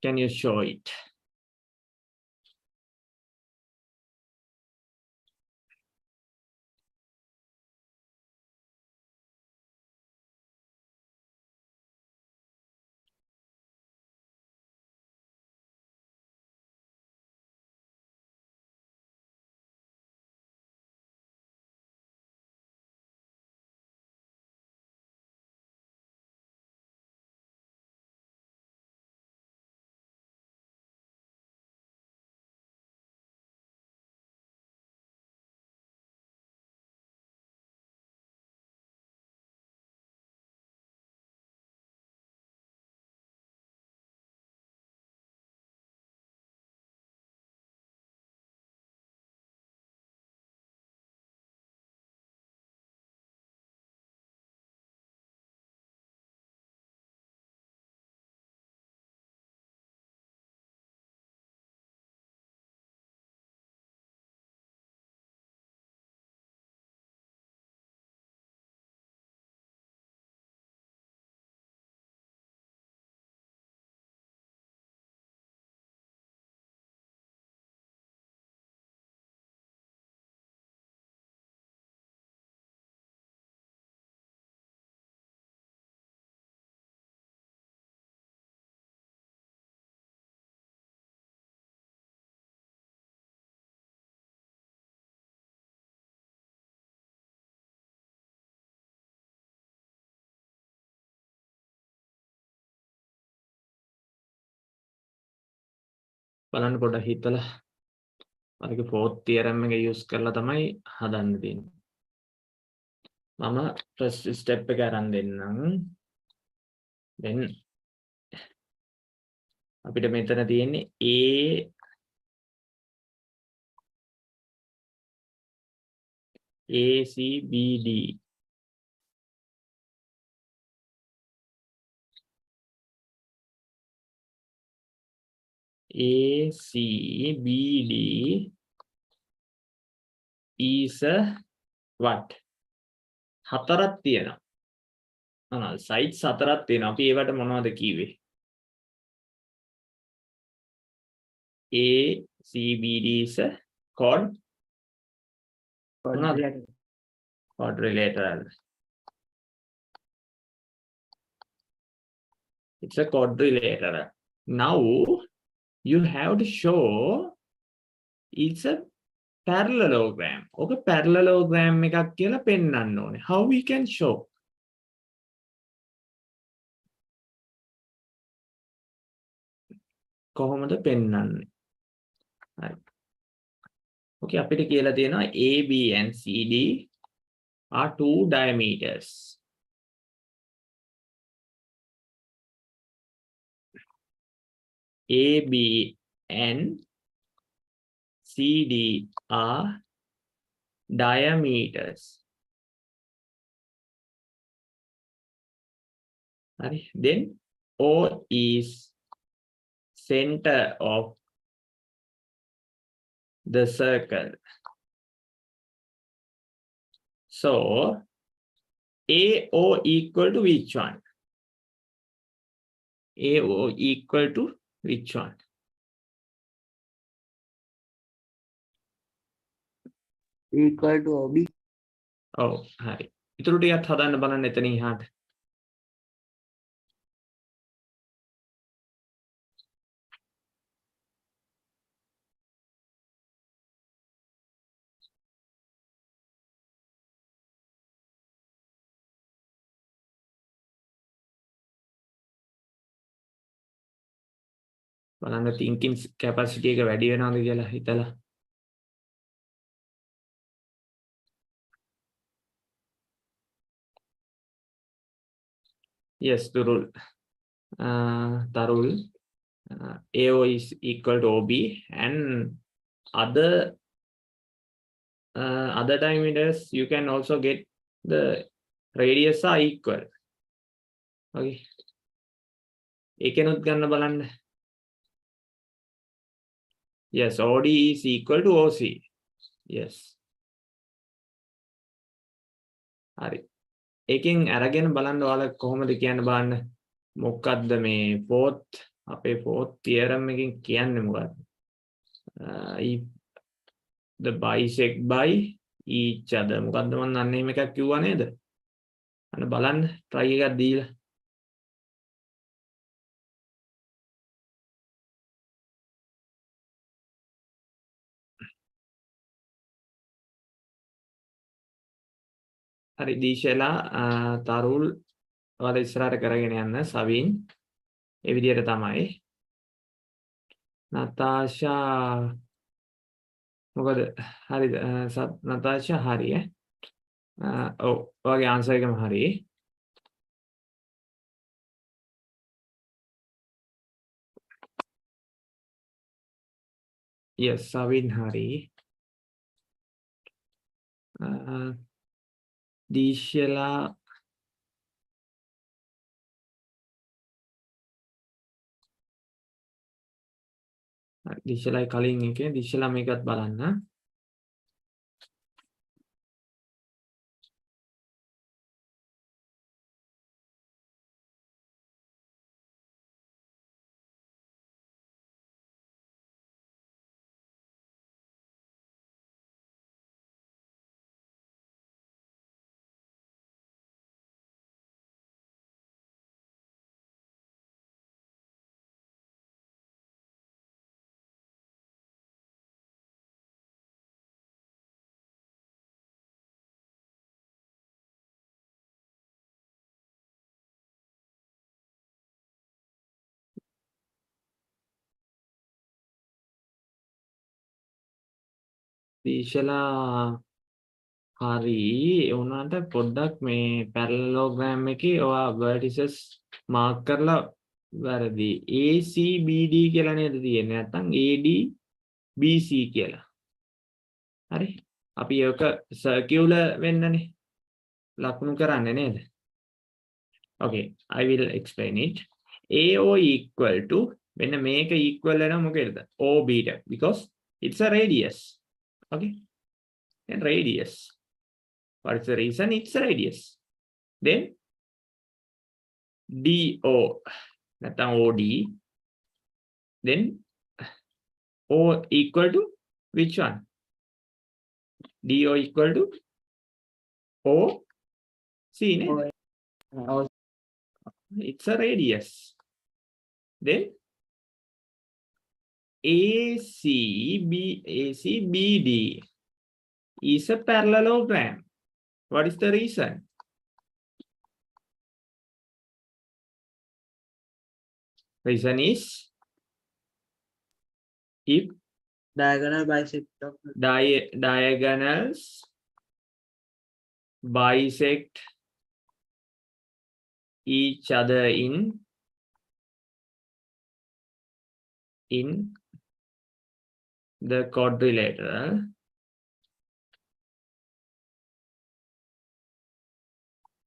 Can you show it? බලන්න පොඩ්ඩක් හිතලා අරක fourth theorem එක use කරලා තමයි හදන්න තියෙන්නේ. මම first step එක අරන් දෙන්නම්. then අපිට මෙතන තියෙන්නේ ACBD. ACBD is a what? හතරක් තියෙනවා. sides හතරක් තියෙනවා. අපි ඒවට මොනවද කිව්වේ? ACBD is a quadrilateral. It's a quadrilateral. Now you have to show it's a parallelogram. Okay, parallelogram එකක් කියලා පෙන්වන්න ඕනේ. How we can show? කොහොමද පෙන්වන්නේ? Right. Okay, අපිට කියලා තියෙනවා AB and CD are two diameters. AB and CD are diameters. Then O is center of the circle. So AO equal to which one? AO equal to which one? equal to OB. Oh, හරි. ඉතුරු ටිකත් හදන්න බලන්න එතන ඉහාට. බලන්න thinking capacity එක වැඩි වෙනවද කියලා හිතලා. Yes, Tarul. Tarul. AO is equal to OB and other diameters you can also get the radius are equal. Okay. ඒකෙනුත් ගන්න බලන්න. Yes, OD is equal to OC. Yes. හරි. ඒකෙන් අරගෙන බලන්න ඔයාලා කොහොමද කියන්න බලන්න. මොකක්ද මේ අපේ fourth theorem එකෙන් කියන්නේ මොකක්ද? If the bisect by each other. මොකක්ද මම අන්න එහෙම එකක් කිව්වා නේද? අන්න බලන්න try එකක් දීලා. හරි දීශලා තරුල් ඔයාලා ඉස්සරහට කරගෙන යන්න සවින් ඒ විදිහට තමයි. නතාෂා මොකද හරිද නතාෂා හරි ඔව් ඔයාගේ ආන්සර් එකම හරි. yes සවින් හරි. දීශලා දිශලයි කලින් එකේ දිශලා මේකත් බලන්න. දීශලා හරි උනාට පොඩ්ඩක් මේ parallelogram එකේ ඔයා vertices mark කරලා වැරදි ACBD කියලා නේද තියෙන්නේ නැත්නම් AD BC කියලා. හරි අපි ඒක circular වෙන්නනේ ලකුණු කරන්නේ නේද? Okay, I will explain it. AO equal to when මේක equal වෙනවා මොකේද? OB because it's a radius. Okay, and radius. What is the reason? It's a radius. Then DO, නැත්නම් OD. Then O equal to which one? DO equal to OC. Oh, It's a radius. Then ACBD is a parallelogram. What is the reason? Reason is if diagonal bisect of diagonals bisect each other in the quadrilateral,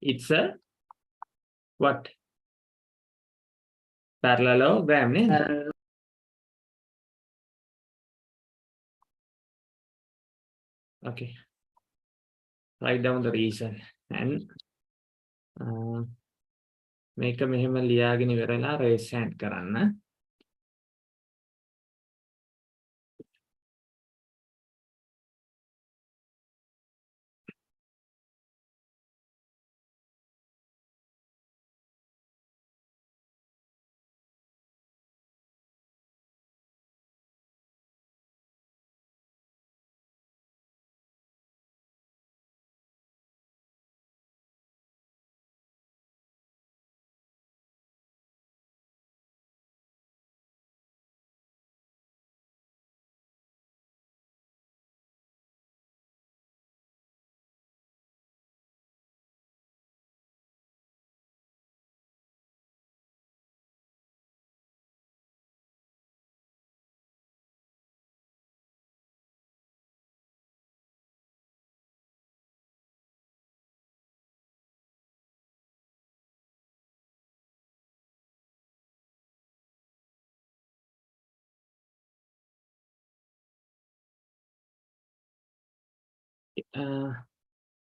it's a what? Parallelogram, name. Okay. Write down the reason and මේක මෙහෙම ලියාගෙන ඉවරලා raise hand කරන්න.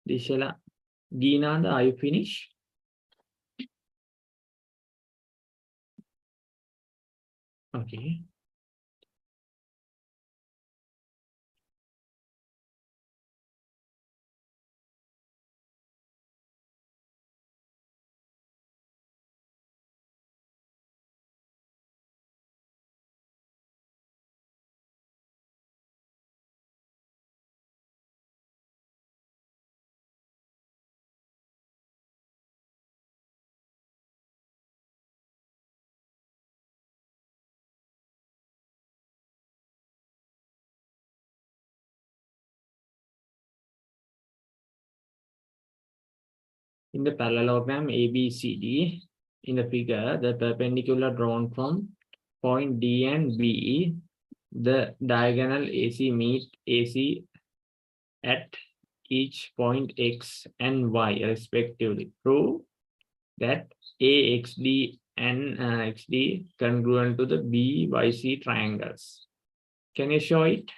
Dishela, Geenada, are you finished? Okay. In the parallelogram ABCD, in the figure, the perpendicular drawn from point D and B, the diagonal AC meet AC at each point X and Y respectively. Prove that AXD and XD congruent to the BYC triangles. Can you show it?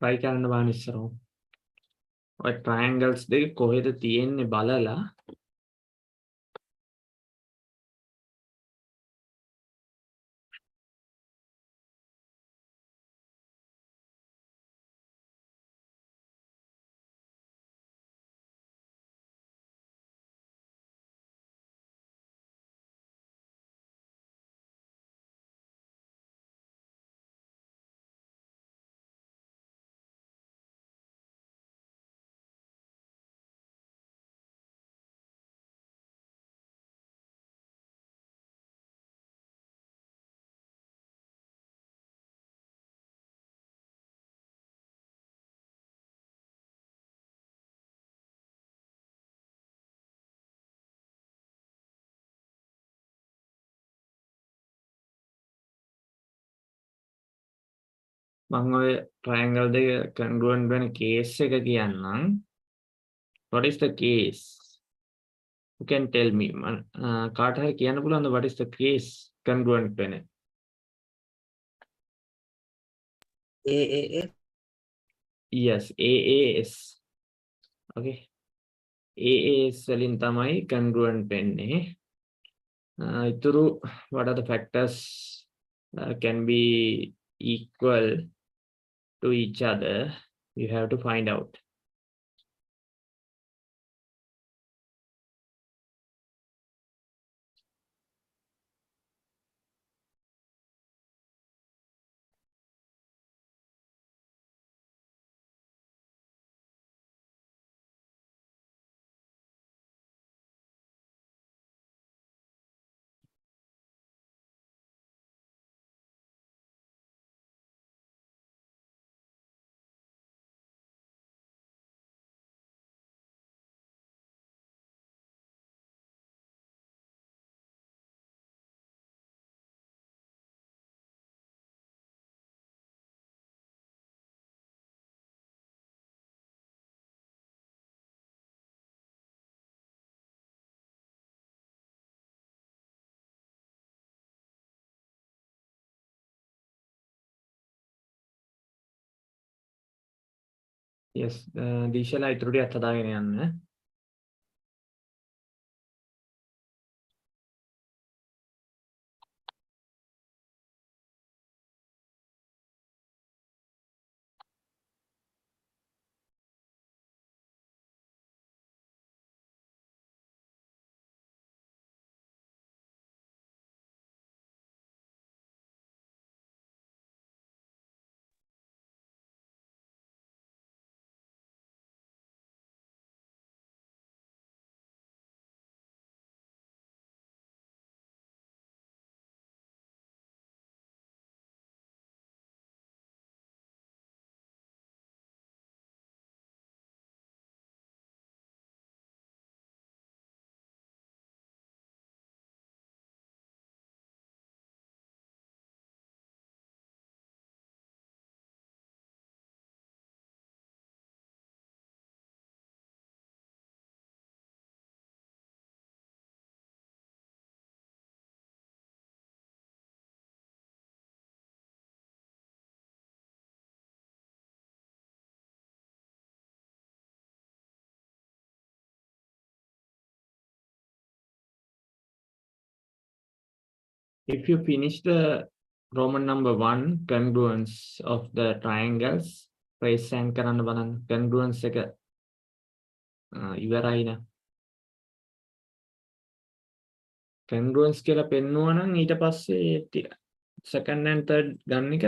Try කරන්න බලන්න ඉස්සරහ. ඔය triangles දෙක කොහෙද තියෙන්නේ බලලා මම ඔය triangle දෙක congruent වෙන case එක කියන්නම්. What is the case? You can tell me. කාට හරි කියන්න පුළුවන්ද what is the case congruent වෙන? AAS. Yes, AAS. Okay. AAS වලින් තමයි congruent වෙන්නේ. ඉතුරු what are the factors can be equal to each other? You have to find out. yes දීශලා ඉතුරු ටිකත් හදාගෙන යන්න. If you finish the Roman number 1 congruence of the triangles, raise hand කරන්න බලන්න. Congruence එක ඉවරයි නේ. Congruence කියලා පෙන්නුවා නම් ඊට පස්සේ second and third ගන්න එක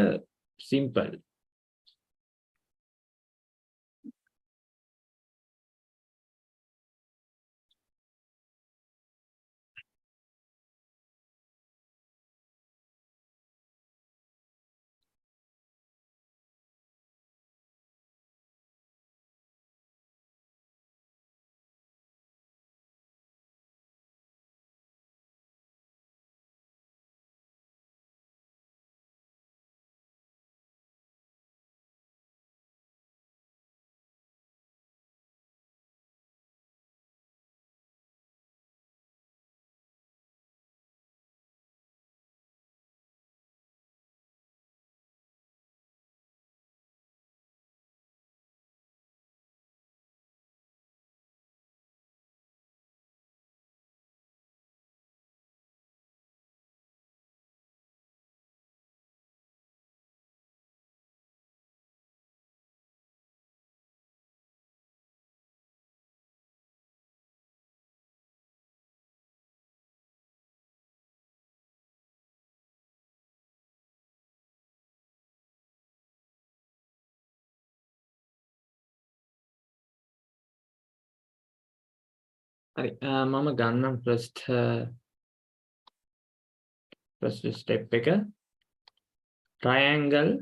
simple. හරි මම ගන්නම් first step එක triangle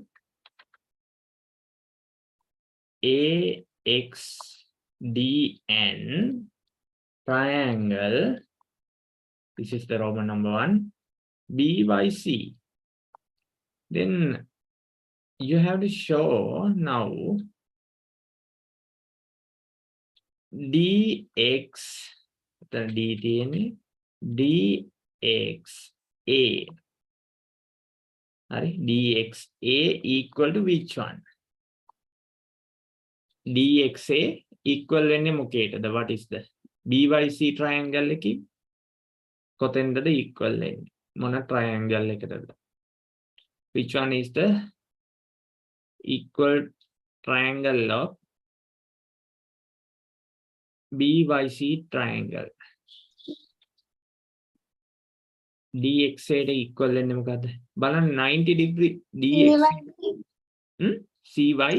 AXDN triangle, this is the Roman number 1, BYC. Then you have to show now DX, the DTN, DXA. DXA equal to which one? DXA equal වෙන්නේ මොකේටද? What is the BYC triangle එකේ කොතෙන්ද equal වෙන්නේ? මොන triangle එකටද? Which one is the equal triangle of BYC triangle? DXA ට equal වෙන්නේ මොකද්ද? බලන්න 90 degree DX CY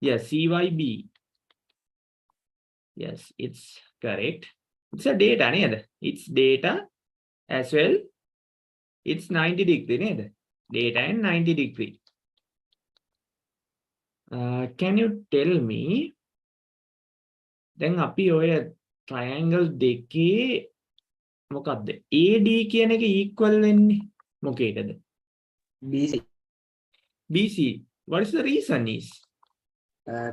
yes CYB. Yes, it's correct. It's a data නේද? It's data as well. It's 90 degree නේද? Data and 90 degree. Can you tell me දැන් අපි ඔය triangle දෙකේ මොකක්ද AD කියන එක equal වෙන්නේ මොකේටද? BC. BC. What is the reason is?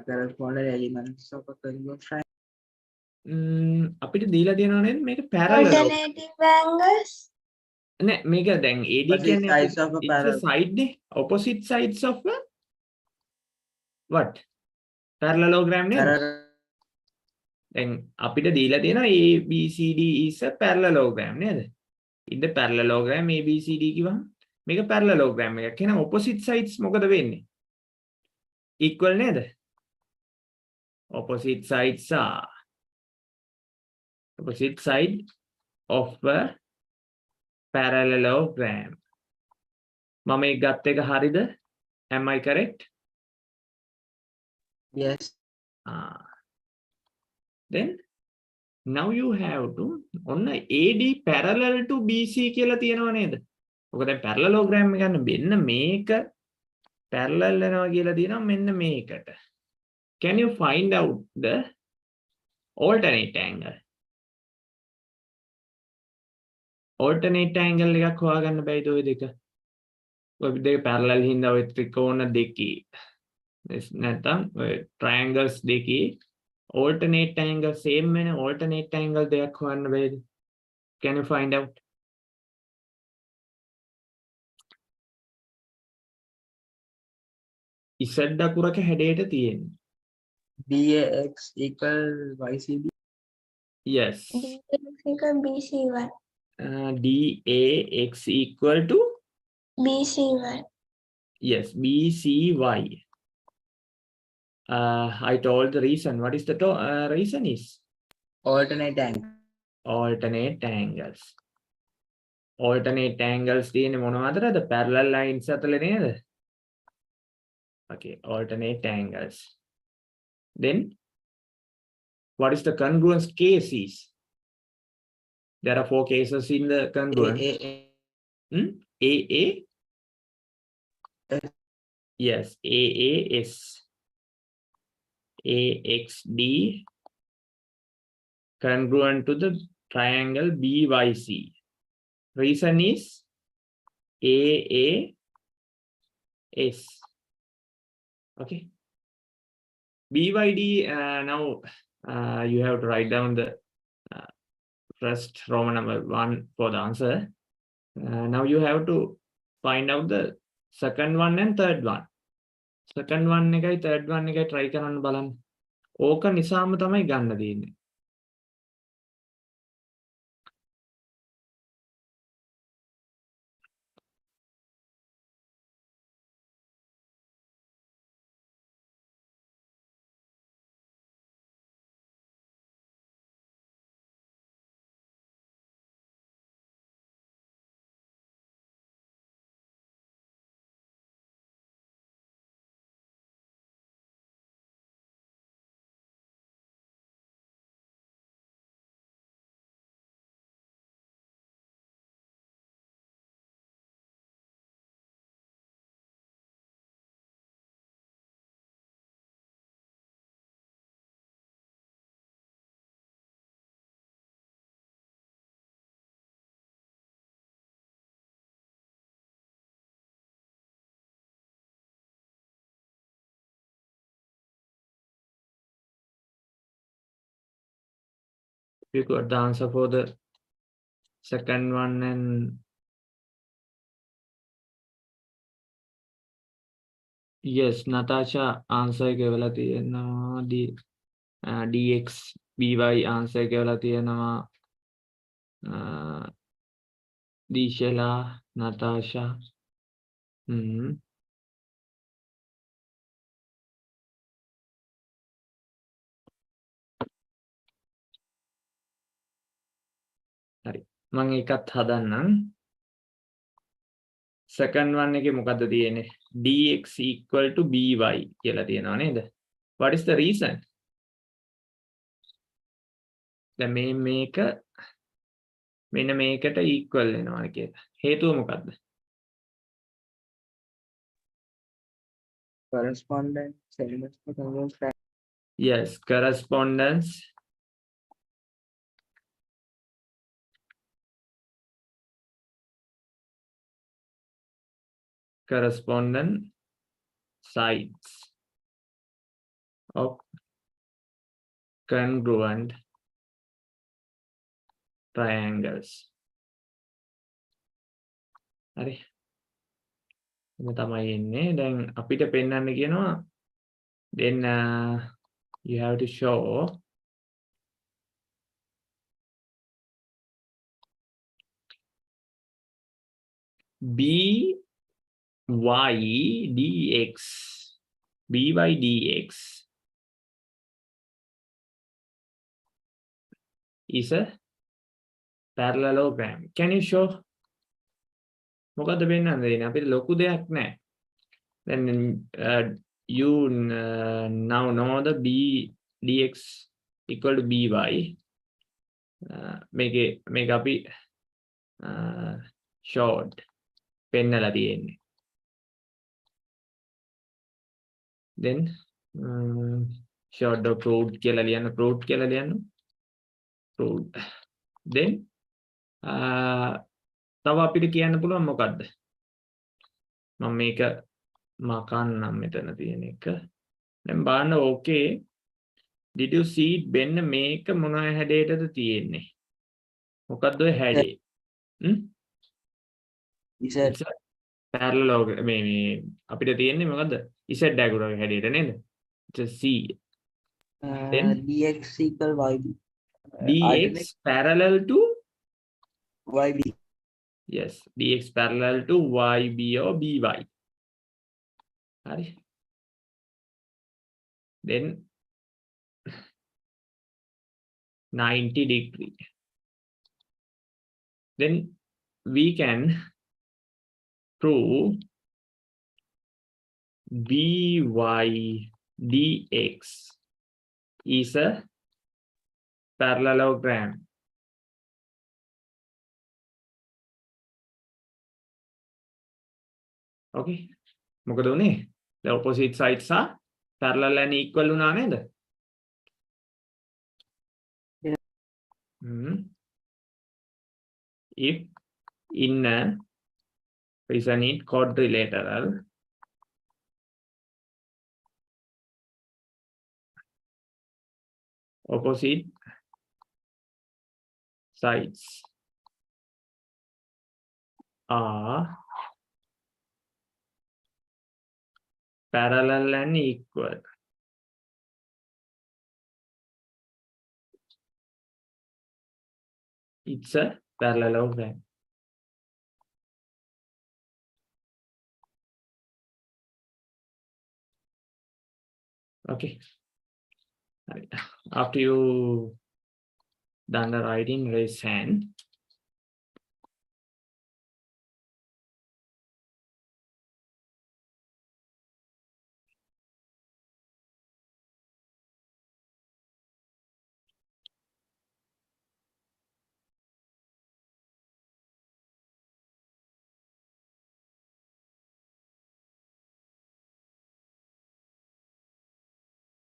Corresponding elements of a congruent triangle. අපිට දීලා තියෙනවා නේද මේක parallel Alternative angles. නෑ මේක දැන් AD Opposite කියන්නේ sides of a it's a parallel. side නේ opposite sides of a what? parallelogram නේද? දැන් අපිට දීලා තියෙනවා ABCD is a parallelogram නේද? in the parallelogram ABCD කිව්වම මේක parallelogram එකක්. එහෙනම් opposite sides මොකද වෙන්නේ? equal නේද? opposite sides are opposite side of a parallelogram. මම මේ ගත්ත එක හරිද? Am I correct? Yes. Then now you have to ඔන්න AD parallel to BC කියලා තියෙනව නේද? ඔක දැන් parallelogram එක ගන්න මෙන්න මේක parallel වෙනවා කියලා තියෙනවා මෙන්න මේකට. Can you find out the alternate angle? alternate angle එකක් හොයාගන්න බැයිද ඔය දෙක? ඔය දෙක parallel හින්දා ඔය ත්‍රිකෝණ දෙකේ නැත්නම් ඔය triangles දෙකේ alternate angle same වෙන alternate angle දෙකක් හොයන්න බැයිද? Can you find out? Z අකුරක හැඩයට තියෙන්නේ. BAX equal YCB. Yes. BC1. DAX equal to BC1. yes BCY. I told the reason. What is the reason is Alternate angle. alternate angles. Alternate angles තියෙන්නේ මොනවද අතරද? parallel lines අතර නේද? Okay, alternate angles. Then what is the congruence cases? There are 4 cases in the congruence. AA. Yes, AAS. AXD congruent to the triangle BYC. Reason is AAS. Okay. BYD, now you have to write down the first Roman number 1 for the answer. Now you have to find out the second one and third one. Second one එකයි third one එකයි try කරන්න බලන්න. ඕක නිසාම තමයි ගන්න දෙන්නේ. You got the answer for the second one and yes, Natasha answer එක වෙලා තියෙනවා. DX BY answer එක වෙලා තියෙනවා. Dishela, Natasha. හරි. මම ඒකත් හදන්නම්. second one එකේ මොකද්ද තියෙන්නේ? dx equal to by කියලා තියෙනවා නේද? What is the reason? දැන් මේක මෙන්න මේකට equal වෙනවා කියලා. හේතුව මොකද්ද? Correspondence elements for congruence triangle. Yes, correspondence. Correspondent sides of congruent triangles. හරි. එන්න තමයි එන්නේ. දැන් අපිට පෙන්වන්න කියනවා Then you have to show by dx. By dx is a parallelogram. Can you show? මොකද්ද පෙන්වන්න දෙන්නේ? අපිට ලොකු දෙයක් නැහැ. Then you now know the b dx equal to by. මේක අපි short පෙන්නලා තියෙන්නේ. Then short proved කියලා ලියන්න, proved කියලා ලියන්න. Proved. Then තව අපිට කියන්න පුළුවන් මොකද්ද? මම මේක මකන්නම් මෙතන තියෙන එක. දැන් බලන්න okay. Did you see it? මෙන්න මේක මොන හැඩයටද තියෙන්නේ? මොකද්ද ඔය හැඩය? Is it It's a parallelogram. මේ අපිට තියෙන්නේ මොකද්ද? Z diagram හැඩයට නේද? It's a C. Then dx equal yb? dx parallel to Yb. yes, dx parallel to yb or by. Hari. Then 90 degree. Then we can prove by dx is a parallelogram. Okay. මොකද උනේ? The opposite sides are parallel and equal වුණා නේද? Yeah. If in a reason it quadrilateral, opposite sides are parallel and equal. It's a parallelogram. Okay. After you done the writing, raise hand.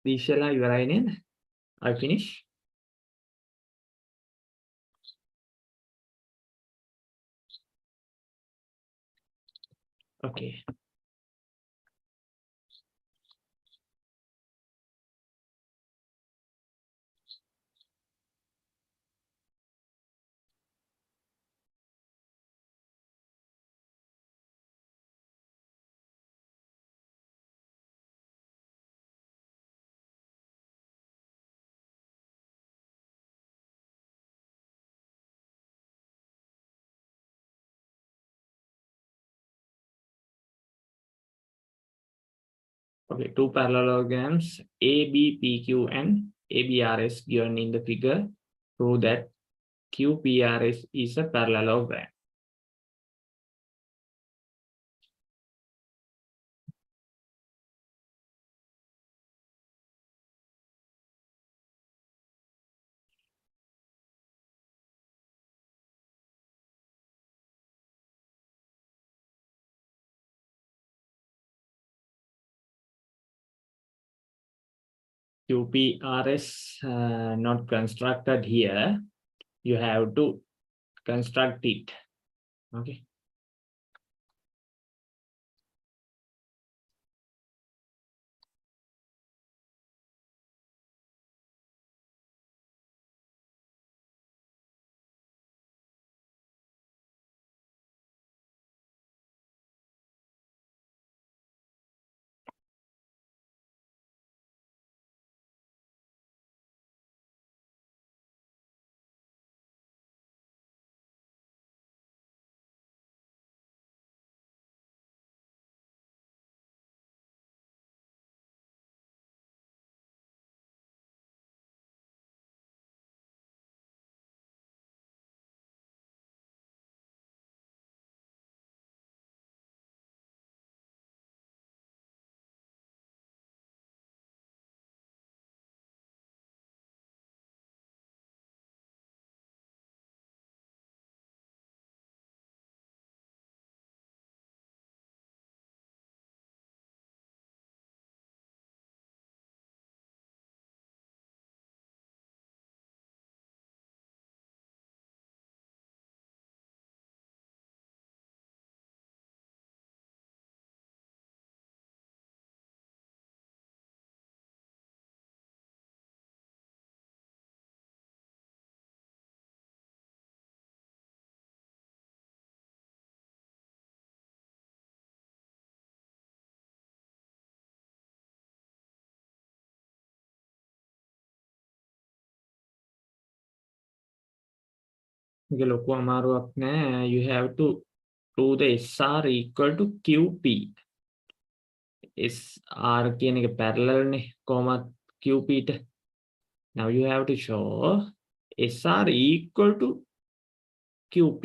Vishal, you are in. I finish. Okay. Okay, two parallelograms ABPQ and ABRS given in the figure prove that QPRS is a parallelogram. QPRS not constructed here. You have to construct it. Okay. මේක ලොකු අමාරුවක් නෑ. You have to do the SR equal to QP. SR කියන එක parallel නේ කොහොමත් QP ට. Now you have to show SR equal to QP.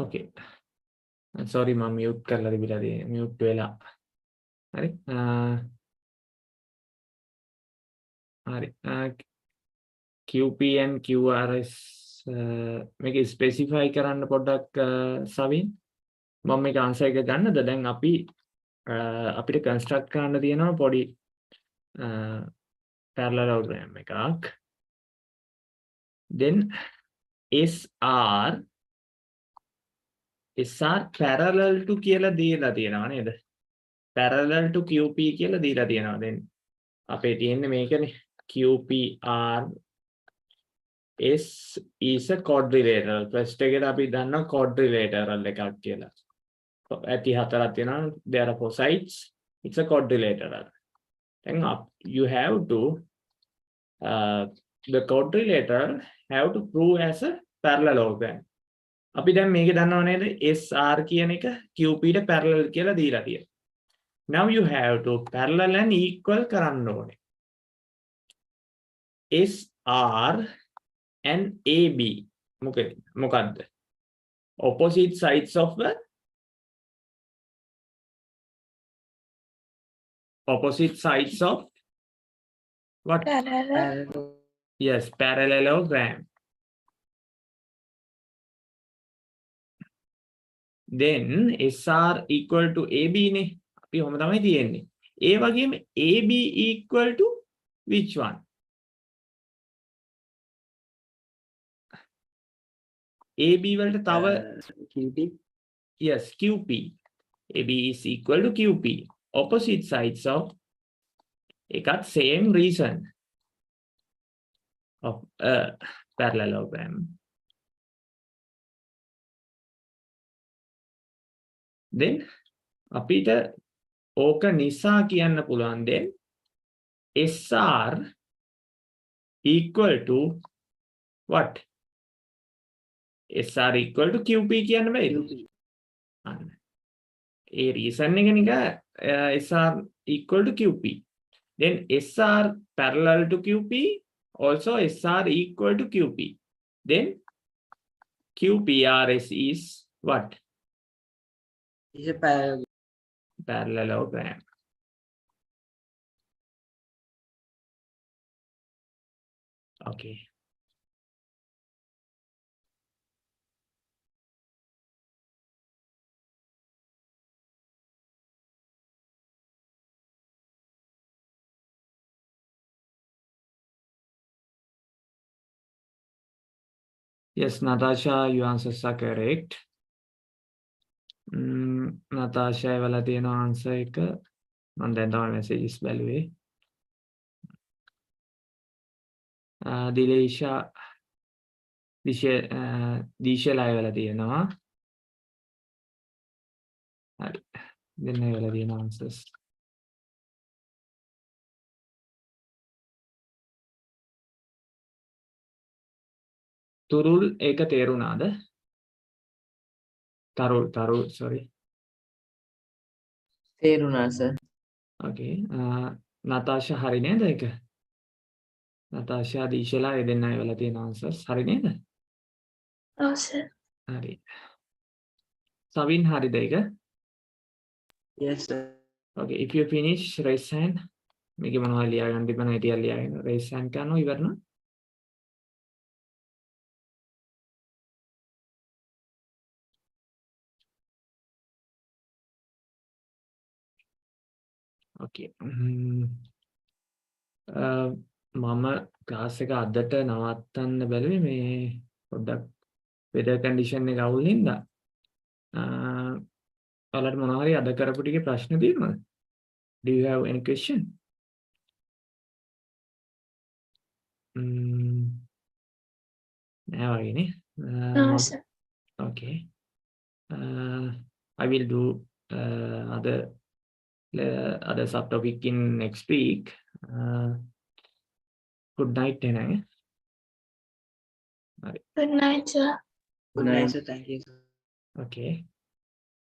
Okay. Sorry මම mute කරලා තිබිලා තියෙන්නේ. mute වෙලා. හරි. හරි. QP and QRS මේක ස්පෙસિෆයි කරන්න පොඩ්ඩක් සවින්. මම මේක ආන්සර් එක ගන්නද? දැන් අපි අපිට කන්ස්ට්‍රක්ට් කරන්න තියෙනවා පොඩි parallelogram එකක්. Then SR parallel to කියලා දීලා තියෙනවා නේද? Parallel to QP කියලා දීලා තියෙනවා. Then අපේ තියෙන්නේ මේකනේ QPR S is a quadrilateral. First එකට අපි දන්නවා quadrilateral එකක් කියලා. ඇති හතරක් තියෙනවා. There are four sides. It's a quadrilateral. Then you have to the quadrilateral have to prove as a parallelogram. අපි දැන් මේක දන්නව නේද? SR කියන එක QP ට parallel කියලා දීලා තියෙනවා. Now you have to parallel and equal කරන්න ඕනේ. SR and AB මොකද්ද? Opposite sides of the what? Parallel. Yes, parallelogram. Then SR equal to AB නේ. අපි ඔහොම තමයි තියෙන්නේ. ඒ වගේම AB equal to which one? AB වලට තව QP. yes QP. AB is equal to QP. Opposite sides of එකත් same reason of a parallelogram. Then අපිට ඕක නිසා කියන්න පුළුවන් then SR equal to what? SR equal to QP කියන්න බෑද? QP. අන්න. ඒ reason එක නික SR equal to QP. Then SR parallel to QP, also SR equal to QP. Then QPRS is what? Is a parallel. Parallelogram. Okay. Yes, Natasha, your answers are correct. Natasha වල තියෙන answer එක මම දැන් තමයි messages බැලුවේ. දිලේෂා දීශලා වල තියෙනවා. හරි. දෙන්න වල තියෙන answers. තුරුල් ඒක තේරුණාද? තරුල් sorry. තේරුණා සර්. Okay. Natasha හරි නේද ඒක? Natasha දීශලා ඒ දෙන්න වල තියෙන answers හරි නේද? ඔව් සර්. හරි. සවින් හරිද ඒක? Yes, sir. Okay, if you finish, raise hand. මේක මොනවා ලියාගන්න තිබුණා හිටියා ලියාගෙන raise hand කරනවා ඉවරන. Okay. මම ක්ලාස් එක අදට නවත්තන්න බැලුවේ මේ පොඩ්ඩක් weather condition එක අවුල් හින්දා. ඔයාලට මොනවා හරි අද කරපු ටිකේ ප්‍රශ්න තියෙනවද? Do you have any question? නෑ වගේ නේ. ඔව් sir. Okay. I will do other subtopic in next week. Good night, Tenang. Good night, sir. Good night, sir. Thank you, sir. Okay.